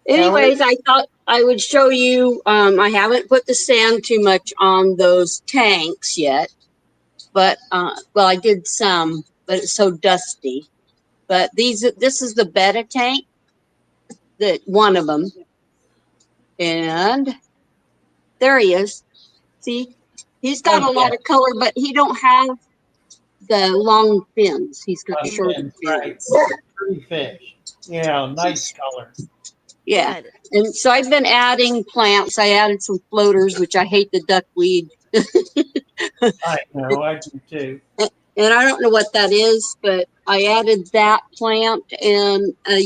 Anyways, I thought I would show you, I haven't put the sand too much on those tanks yet, but, well, I did some, but it's so dusty. But this is the Betta tank, one of them. And there he is. See, he's got a lot of color, but he don't have the long fins. He's got short fins. Right. Pretty fish. Yeah, nice color. Yeah. And so I've been adding plants. I added some floaters, which I hate the duckweed. I know, I do too. And I don't know what that is, but I added that plant and a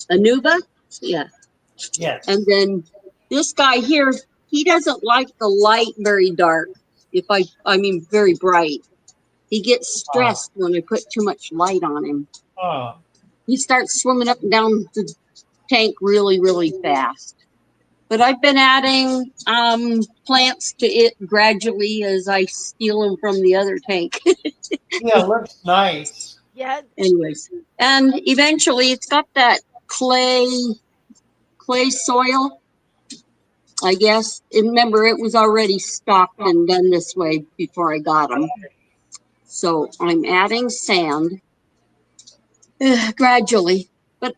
Anuba. Yeah. Yes. And then this guy here, he doesn't like the light very dark. I mean very bright. He gets stressed when I put too much light on him. He starts swimming up and down the tank really, really fast. But I've been adding plants to it gradually as I steal them from the other tank. Yeah, it looks nice. Yeah. Anyways, and eventually it's got that clay soil, I guess. And remember, it was already stocked and done this way before I got them. So I'm adding sand gradually. But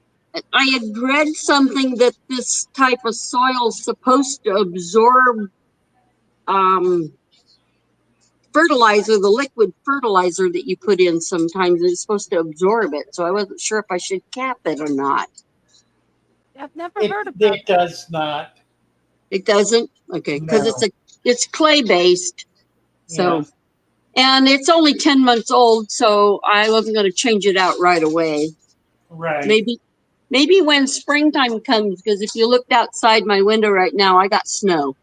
I had read something that this type of soil is supposed to absorb fertilizer, the liquid fertilizer that you put in sometimes is supposed to absorb it. So I wasn't sure if I should cap it or not. I've never heard It, about it does not. It doesn't? Okay, because No. it's clay based. So Yeah. and it's only 10 months old, so I wasn't going to change it out right away. Right. Maybe when springtime comes, because if you looked outside my window right now, I got snow.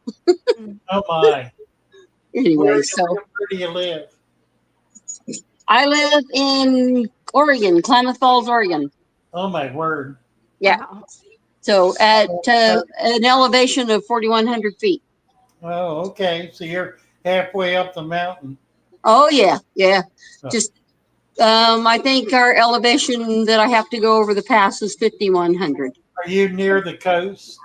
Oh my. Anyway, Where do you live? I live in Oregon, Klamath Falls, Oregon. Oh my word. Yeah. Wow. So at an elevation of 4,100 feet. Oh, okay. So you're halfway up the mountain. Oh yeah, yeah. Oh. Just I think our elevation that I have to go over the pass is 5,100. Are you near the coast?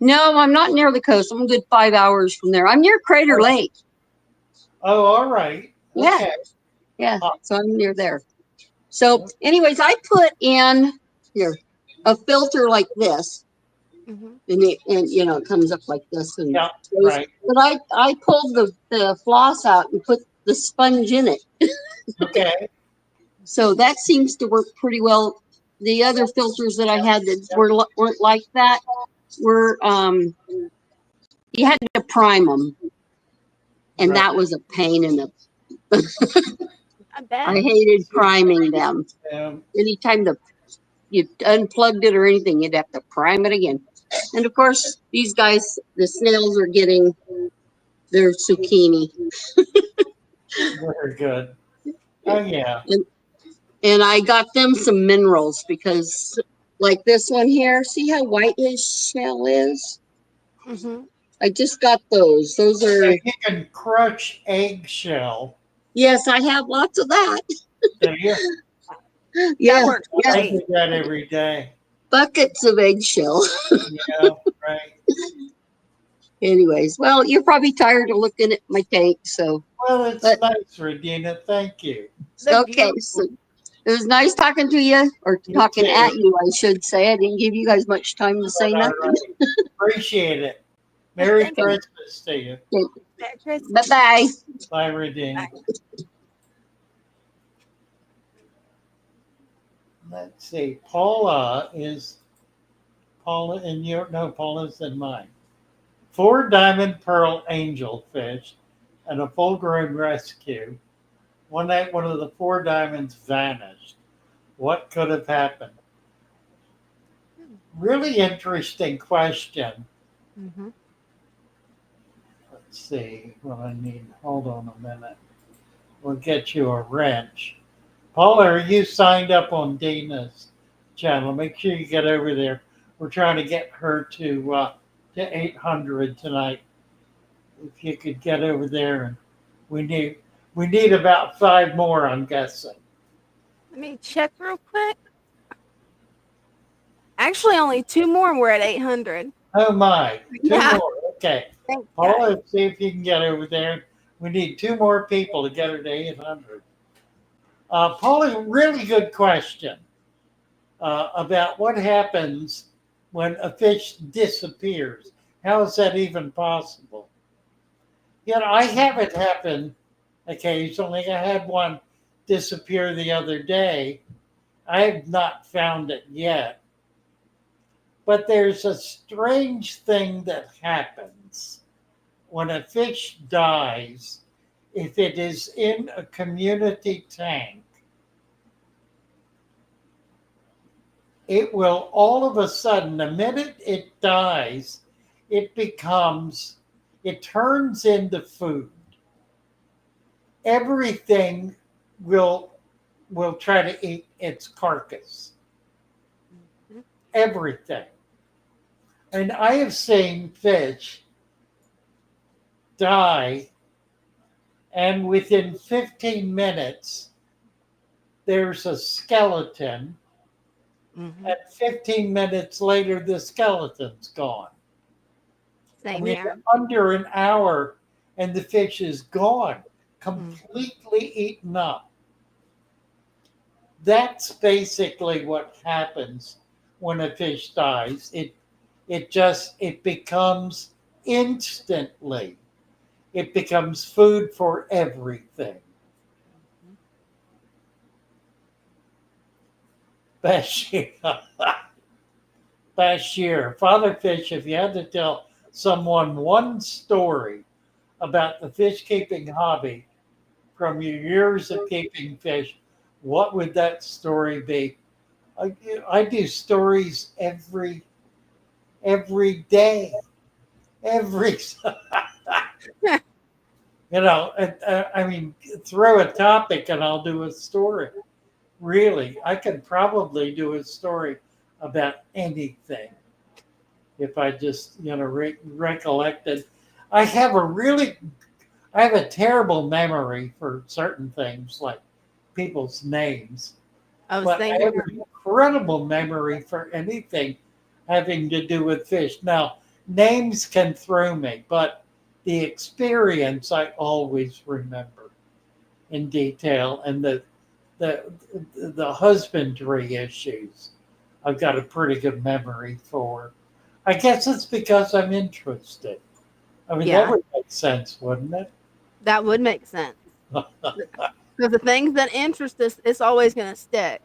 No, I'm not near the coast. I'm a good 5 hours from there. I'm near Crater Lake. Oh, all right. Yeah. Okay. Yeah. So I'm near there. So anyways, I put in here a filter like this. Mhm. And you know, it comes up like this. And Yeah, goes, right. But I pulled the floss out and put the sponge in it. Okay. So that seems to work pretty well. The other filters that I had that weren't like that were you had to prime them, and Right. that was a pain in the. I bet. I hated priming them. Anytime you unplugged it or anything, you'd have to prime it again. And of course, these guys, the snails, are getting their zucchini. Very good. Oh yeah. And I got them some minerals because, like this one here, see how white his shell is? Mhm. I just got those. Those So are. you can crush eggshell. Yes, I have lots of that. Do you? Yeah, That works I great. do that every day. buckets of eggshell. Yeah, right. Anyways, well, you're probably tired of looking at my tank, so Well, it's But- nice, Regina. Thank you. They're okay. beautiful. So it was nice talking to you, or You talking too. at you, I should say. I didn't give you guys much time to say All nothing. right. Appreciate it. Merry Thank you. Christmas to you. Merry Christmas. Bye-bye. Bye, Regina. Let's see. Paula's in your, no, Paula's in mine. 4 diamond pearl angelfish and a full grown rescue. One night, one of the 4 diamonds vanished. What could have happened? Really interesting question. Mhm. Let's see what I need. Hold on a minute. We'll get you a wrench. Paula, are you signed up on Dina's channel? Make sure you get over there. We're trying to get her to 800 tonight. If you could get over there, and we need about 5 more, I'm guessing. Let me check real quick. Actually, only 2 more and we're at 800. Oh my, 2 Yeah. more. Okay, Thanks, Paula, guys. see if you can get over there. We need 2 more people to get her to 800. Paula, really good question about what happens when a fish disappears. How is that even possible? You know, I have it happen occasionally. I had one disappear the other day. I have not found it yet. But there's a strange thing that happens when a fish dies. If it is in a community tank, it will all of a sudden, the minute it dies, it turns into food. Everything will try to eat its carcass. Everything. And I have seen fish die, and within 15 minutes, there's a skeleton. Mhm. And 15 minutes later, the skeleton's gone. Same mean, here. under an hour, and the fish is gone, completely eaten up. That's basically what happens when a fish dies. It becomes instantly. it becomes food for everything. Bashir, Bashir, Father Fish, if you had to tell someone one story about the fish keeping hobby from your years of keeping fish, what would that story be? I do stories every day, every I mean, throw a topic and I'll do a story. Really, I could probably do a story about anything if I just recollected. I have I have a terrible memory for certain things like people's names, but I have an incredible memory for anything having to do with fish. Now, names can throw me, but the experience I always remember in detail, and the husbandry issues I've got a pretty good memory for. I guess it's because I'm interested. I mean, that would make sense, wouldn't it? That would make sense. Because the things that interest us, it's always going to stick.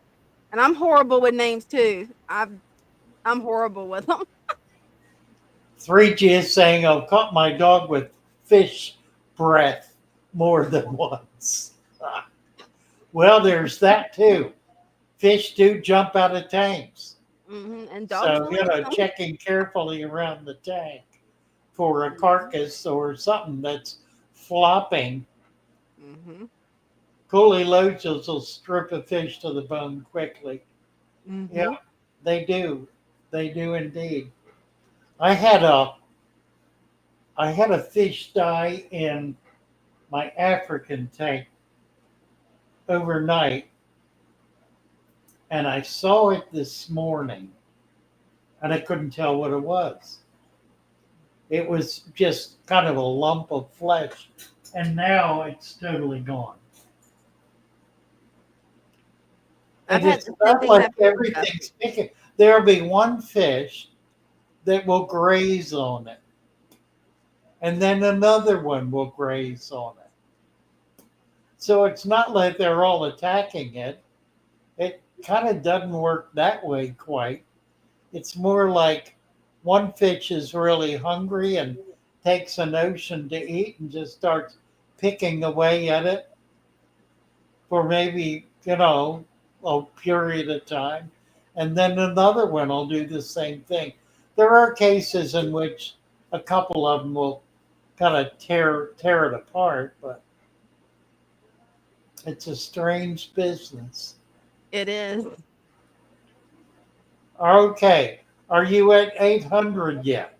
And I'm horrible with names too. I'm horrible with them. 3G is saying I've caught my dog with fish breath more than once. Well, there's that too. Fish do jump out of tanks. And dogs So, checking carefully around the tank for a carcass or something that's flopping. Coolie loaches will strip a fish to the bone quickly. Yeah, they do. They do indeed. I had a fish die in my African tank overnight, and I saw it this morning, and I couldn't tell what it was. It was just kind of a lump of flesh, and now it's totally gone. And it's not like everything's picking. There'll be one fish that will graze on it, and then another one will graze on it. So it's not like they're all attacking it. It kind of doesn't work that way quite. It's more like one fish is really hungry and takes a notion to eat and just starts picking away at it for maybe, a period of time. And then another one will do the same thing. There are cases in which a couple of them will kind of tear it apart, but it's a strange business. It is. Okay. Are you at 800 yet?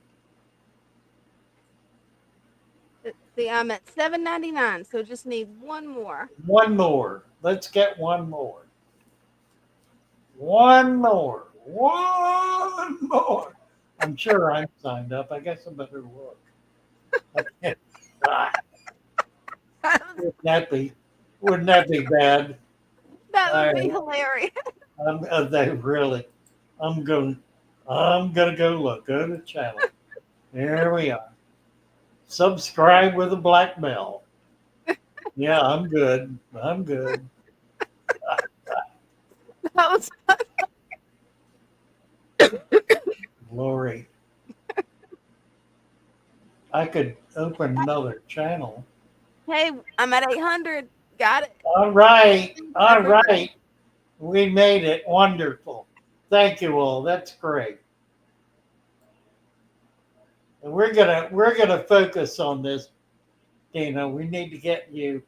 See, I'm at $7.99, so just need one more. One more. Let's get one more. One more. One more. I'm sure I'm signed up. I guess I better look. Wouldn't that be bad? That would be hilarious. I'm gonna go look. Go to the channel. There we are. Subscribe with a black bell. Yeah, I'm good. I'm good. That was Lori. I could open another channel. Hey, I'm at 800. Got it. All right. All right. We made it. Wonderful. Thank you all. That's great. And we're gonna focus on this, Dina. We need to get you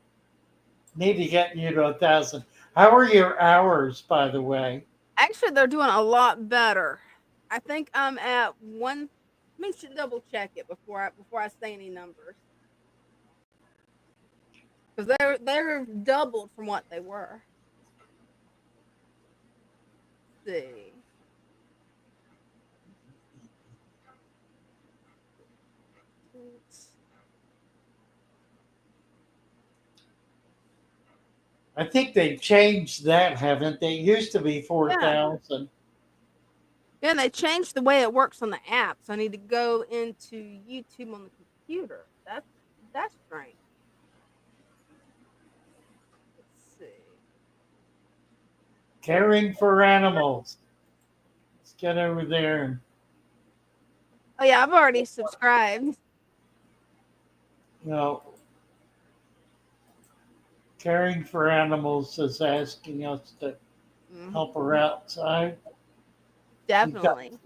to 1,000. How are your hours, by the way? Actually, they're doing a lot better. I think I'm at one. Let me double check it before I say any numbers, because they're doubled from what they were. Let's see. I think they've changed that, haven't they? It used to be 4,000. Yeah, and they changed the way it works on the app. So I need to go into YouTube on the computer. That's strange. Let's see. Caring for animals. Let's get over there and Oh yeah, I've already subscribed. you know, caring for animals is asking us to help her outside. Definitely.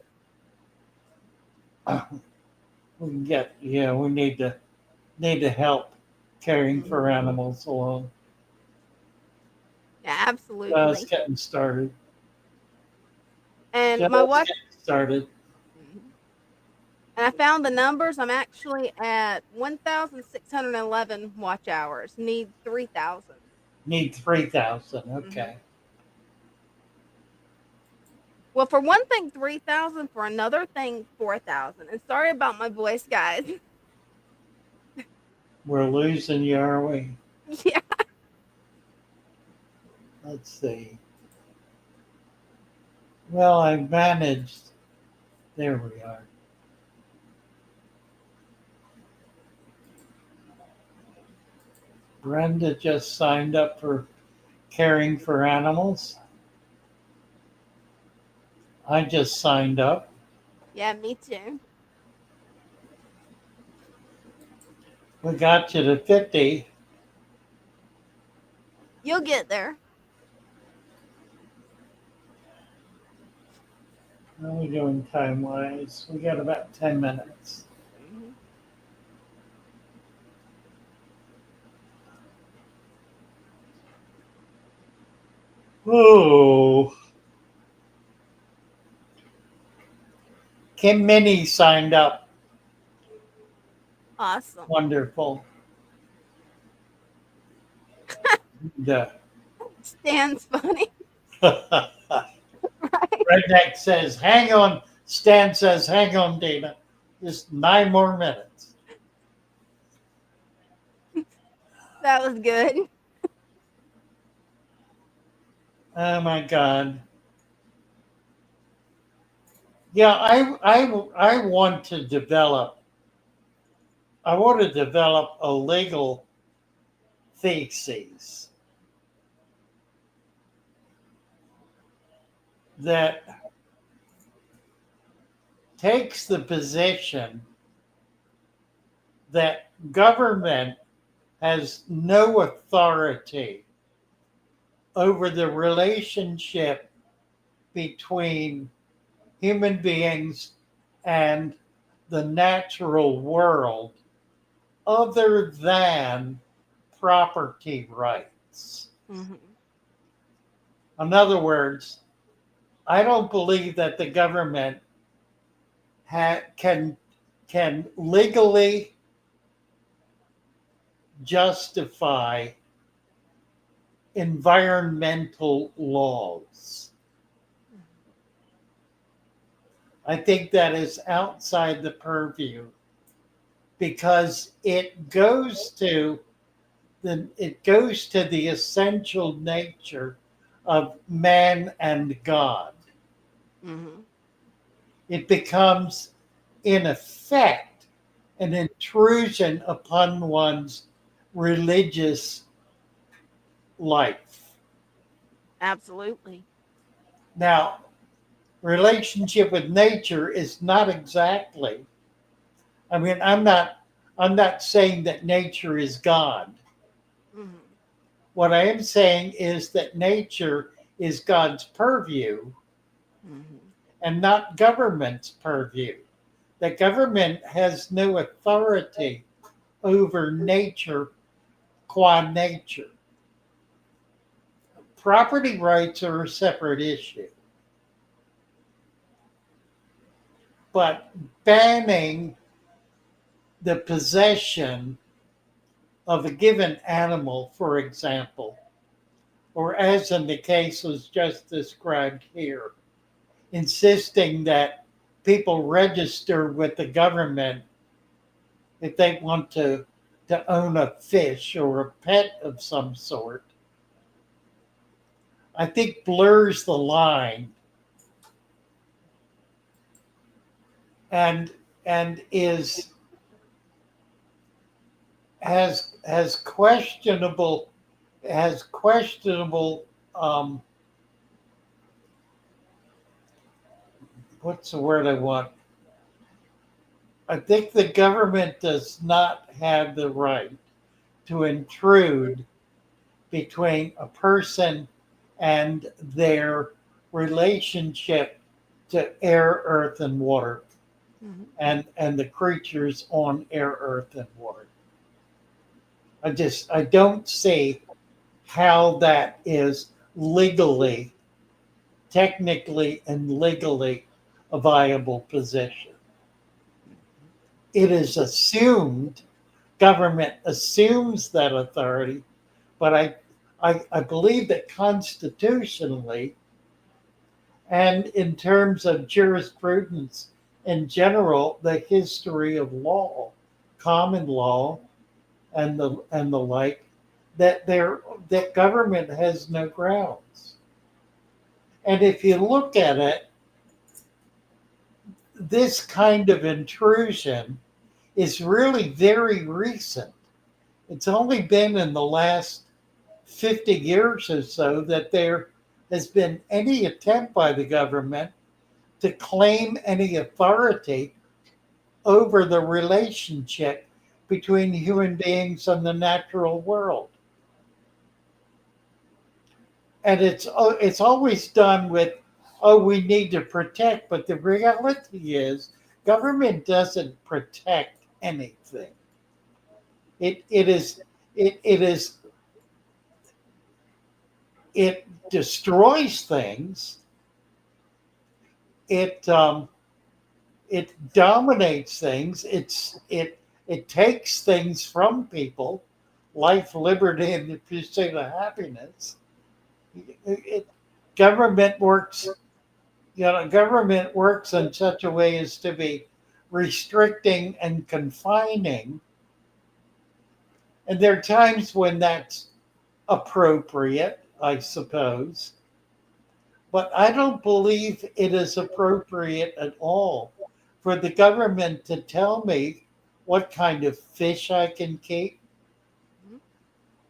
We can get, yeah, we need to help caring for animals along. Yeah, absolutely. Just getting started. And Just my watch. getting started. And I found the numbers. I'm actually at 1,611 watch hours. Need 3,000. Need 3,000. Okay. Well, for one thing, 3,000. For another thing, 4,000. And sorry about my voice, guys. We're losing you, are we? Yeah. Let's see. Well, I managed. There we are. Brenda just signed up for caring for animals. I just signed up. Yeah, me too. We got you to 50. You'll get there. How are we doing time-wise? We got about 10 minutes. Oh. Kim Minnie signed up. Awesome. Wonderful. Stan's funny. Redneck says, hang on. Stan says, hang on, Dina. Just 9 more minutes. That was good. Oh my God. Yeah, I want to develop. I want to develop a legal thesis that takes the position that government has no authority over the relationship between human beings and the natural world other than property rights. In other words, I don't believe that the government can legally justify environmental laws. I think that is outside the purview because it goes to the essential nature of man and God. It becomes, in effect, an intrusion upon one's religious life. Absolutely. Now, relationship with nature is not exactly, I mean, I'm not saying that nature is God. What I am saying is that nature is God's purview and not government's purview. That government has no authority over nature qua nature. Property rights are a separate issue. But banning the possession of a given animal, for example, or as in the case was just described here, insisting that people register with the government if they want to own a fish or a pet of some sort, I think blurs the line and has questionable what's the word I want? I think the government does not have the right to intrude between a person and their relationship to air, earth, and water, and the creatures on air, earth, and water. I don't see how that is legally, technically, and legally a viable position. It is assumed, government assumes that authority, but I believe that constitutionally and in terms of jurisprudence in general, the history of law, common law, and the like, that government has no grounds. And if you look at it, this kind of intrusion is really very recent. It's only been in the last 50 years or so that there has been any attempt by the government to claim any authority over the relationship between human beings and the natural world. And it's always done with, oh, we need to protect, but the reality is government doesn't protect anything. It destroys things. It dominates things. It takes things from people, life, liberty, and the pursuit of happiness. Government works in such a way as to be restricting and confining. And there are times when that's appropriate, I suppose. But I don't believe it is appropriate at all for the government to tell me what kind of fish I can keep,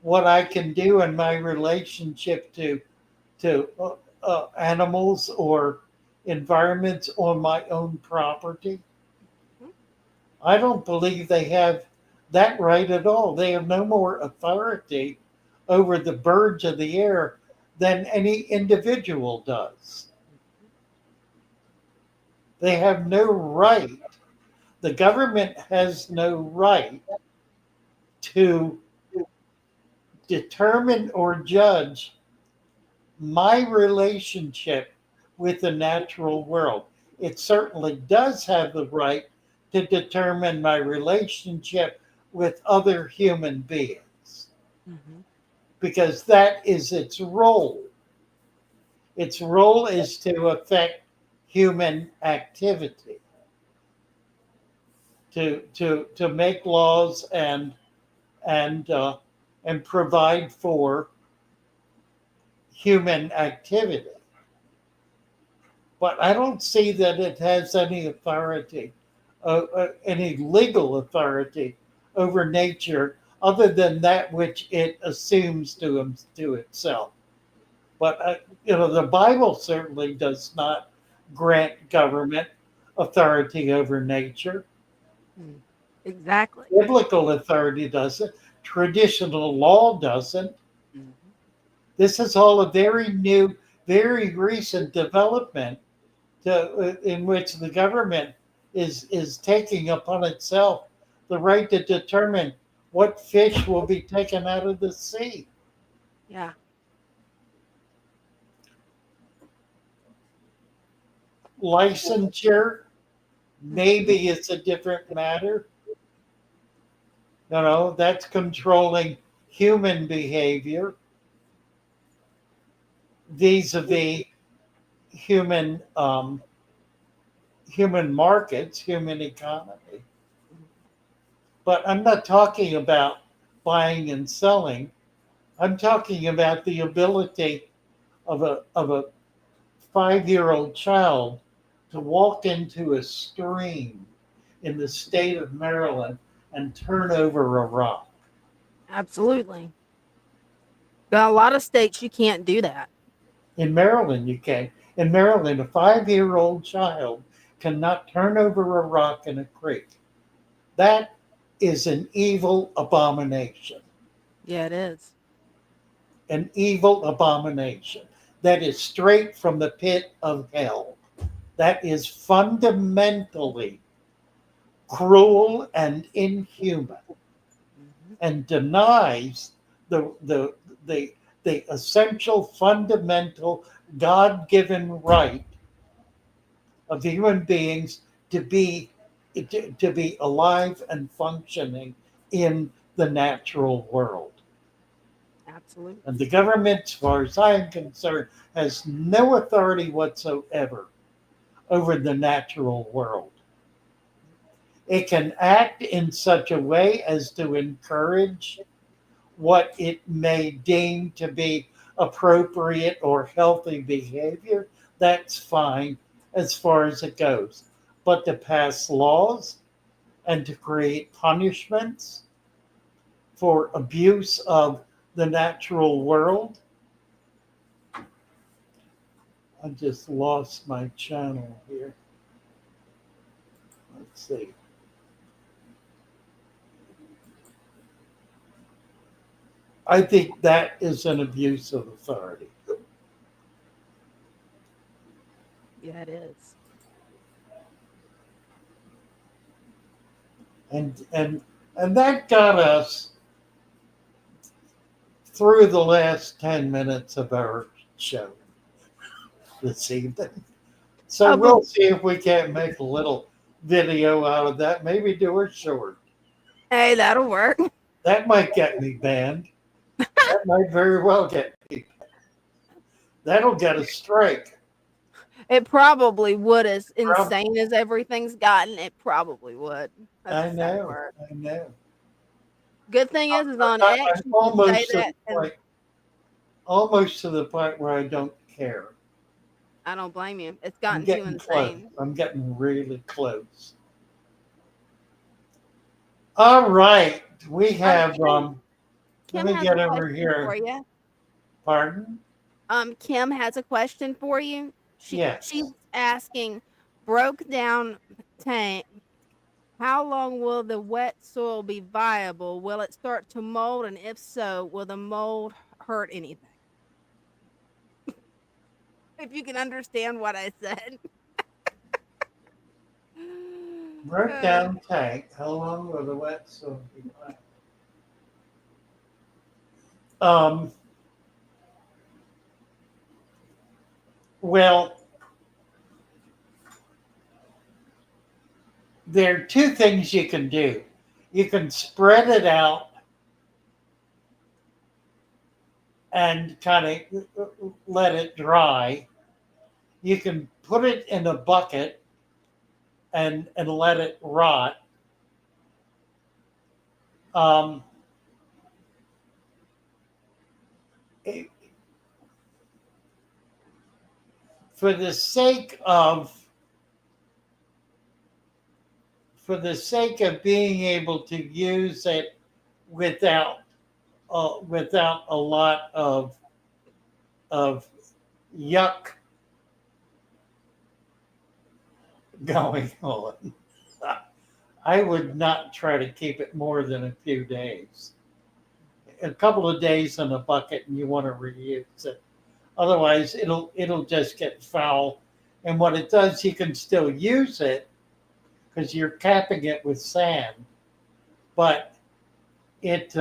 what I can do in my relationship to animals or environments on my own property. I don't believe they have that right at all. They have no more authority over the birds of the air than any individual does. They have no right. The government has no right to determine or judge my relationship with the natural world. It certainly does have the right to determine my relationship with other human beings, because that is its role. Its role is to affect human activity, to make laws and provide for human activity. But I don't see that it has any authority, any legal authority over nature other than that which it assumes to itself. But the Bible certainly does not grant government authority over nature. Exactly. Biblical authority doesn't. Traditional law doesn't. This is all a very new, very recent development in which the government is taking upon itself the right to determine what fish will be taken out of the sea. Yeah. Licensure, maybe it's a different matter. That's controlling human behavior vis-a-vis human markets, human economy. But I'm not talking about buying and selling. I'm talking about the ability of a 5-year-old child to walk into a stream in the state of Maryland and turn over a rock. Absolutely. Got a lot of states you can't do that. In Maryland, you can. In Maryland, a 5-year-old child cannot turn over a rock in a creek. That is an evil abomination. Yeah, it is. An evil abomination. That is straight from the pit of hell. That is fundamentally cruel and inhuman, and denies the the essential fundamental God-given right of human beings to be to be alive and functioning in the natural world. Absolutely. And the government, as far as I am concerned, has no authority whatsoever over the natural world. It can act in such a way as to encourage what it may deem to be appropriate or healthy behavior. That's fine as far as it goes. But to pass laws and to create punishments for abuse of the natural world. I just lost my channel here. Let's see. I think that is an abuse of authority. Yeah, it is. And that got us through the last 10 minutes of our show this evening. So we'll see if we can't make a little video out of that. Maybe do a short. Hey, that'll work. That might get me banned. That might very well get me banned. That'll get a strike. It probably would, as insane as everything's gotten. It probably would. I know. Good thing is on X, I'm you can say that. Almost to the point where I don't care. I don't blame you. It's gotten too insane. Close. I'm getting really close. All right, we have. Kim let me has get a over question here. for you. Pardon? Kim has a question for you. She's asking, broke down tank. How long will the wet soil be viable? Will it start to mold? And if so, will the mold hurt anything? If you can understand what I said. Broke down tank. How long will the wet soil be viable? Well, there are two things you can do. You can spread it out and kind of let it dry. You can put it in a bucket and let it rot. For the sake of being able to use it without a lot of yuck going on, I would not try to keep it more than a few days. A couple of days in a bucket, and you want to reuse it. Otherwise, it'll just get foul. And what it does, you can still use it because you're capping it with sand, but it's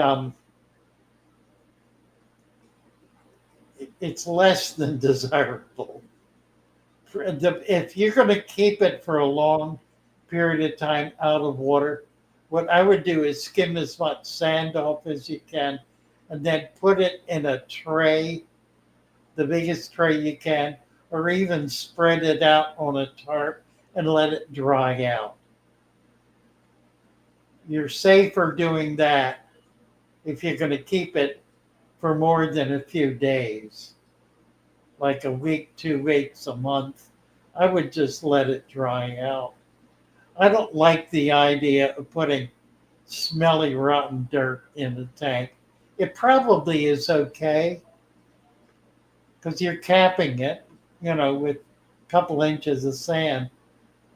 less than desirable. If you're going to keep it for a long period of time out of water, what I would do is skim as much sand off as you can, and then put it in a tray, the biggest tray you can, or even spread it out on a tarp and let it dry out. You're safer doing that if you're going to keep it for more than a few days, like a week, 2 weeks, a month. I would just let it dry out. I don't like the idea of putting smelly, rotten dirt in the tank it probably is okay because you're capping it, with a couple inches of sand.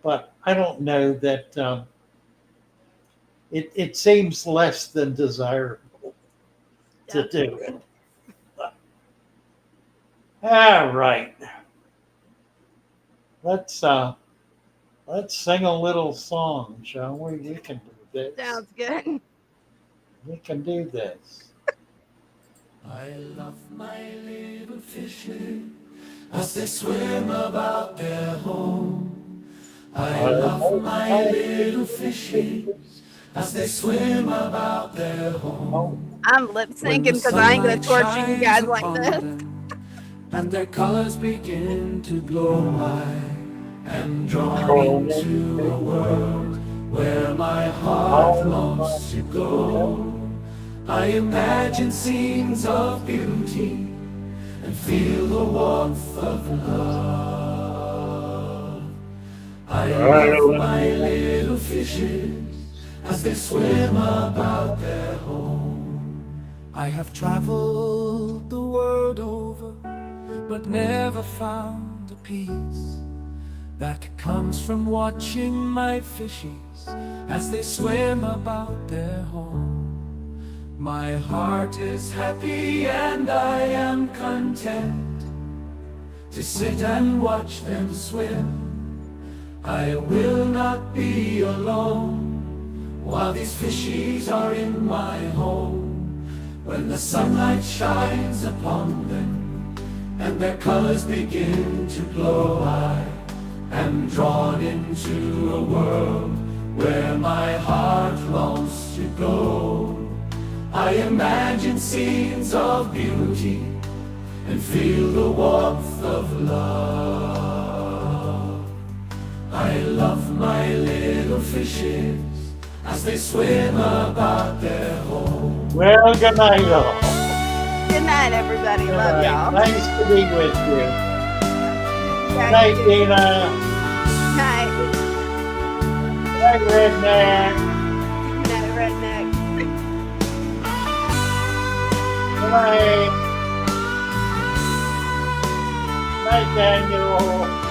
But I don't know that it seems less than desirable to do it. All right. Let's sing a little song, shall we? We can do this. Sounds good. We can do this. I love my little fishes as they swim about their home. I love my little fishes as they swim about their home. I'm lip syncing because I ain't gonna torture you guys like this. And their colors begin to glow. I am drawn into a world where my heart longs to go. I imagine scenes of beauty and feel the warmth of love. I love my little fishes as they swim about their home. I have traveled the world over, but never found a peace that comes from watching my fishies as they swim about their home. My heart is happy and I am content to sit and watch them swim. I will not be alone while these fishies are in my home. When the sunlight shines upon them and their colors begin to glow, I am drawn into a world where my heart longs to go. I imagine scenes of beauty and feel the warmth of love. I love my little fishes as they swim about their home. Well, good night, all. Good night, everybody. Good Love night. y'all. Nice to be with you. Good Yeah, night, Dina. Night. Good night, Redneck. Good night, redneck. Good night. Good night, Daniel.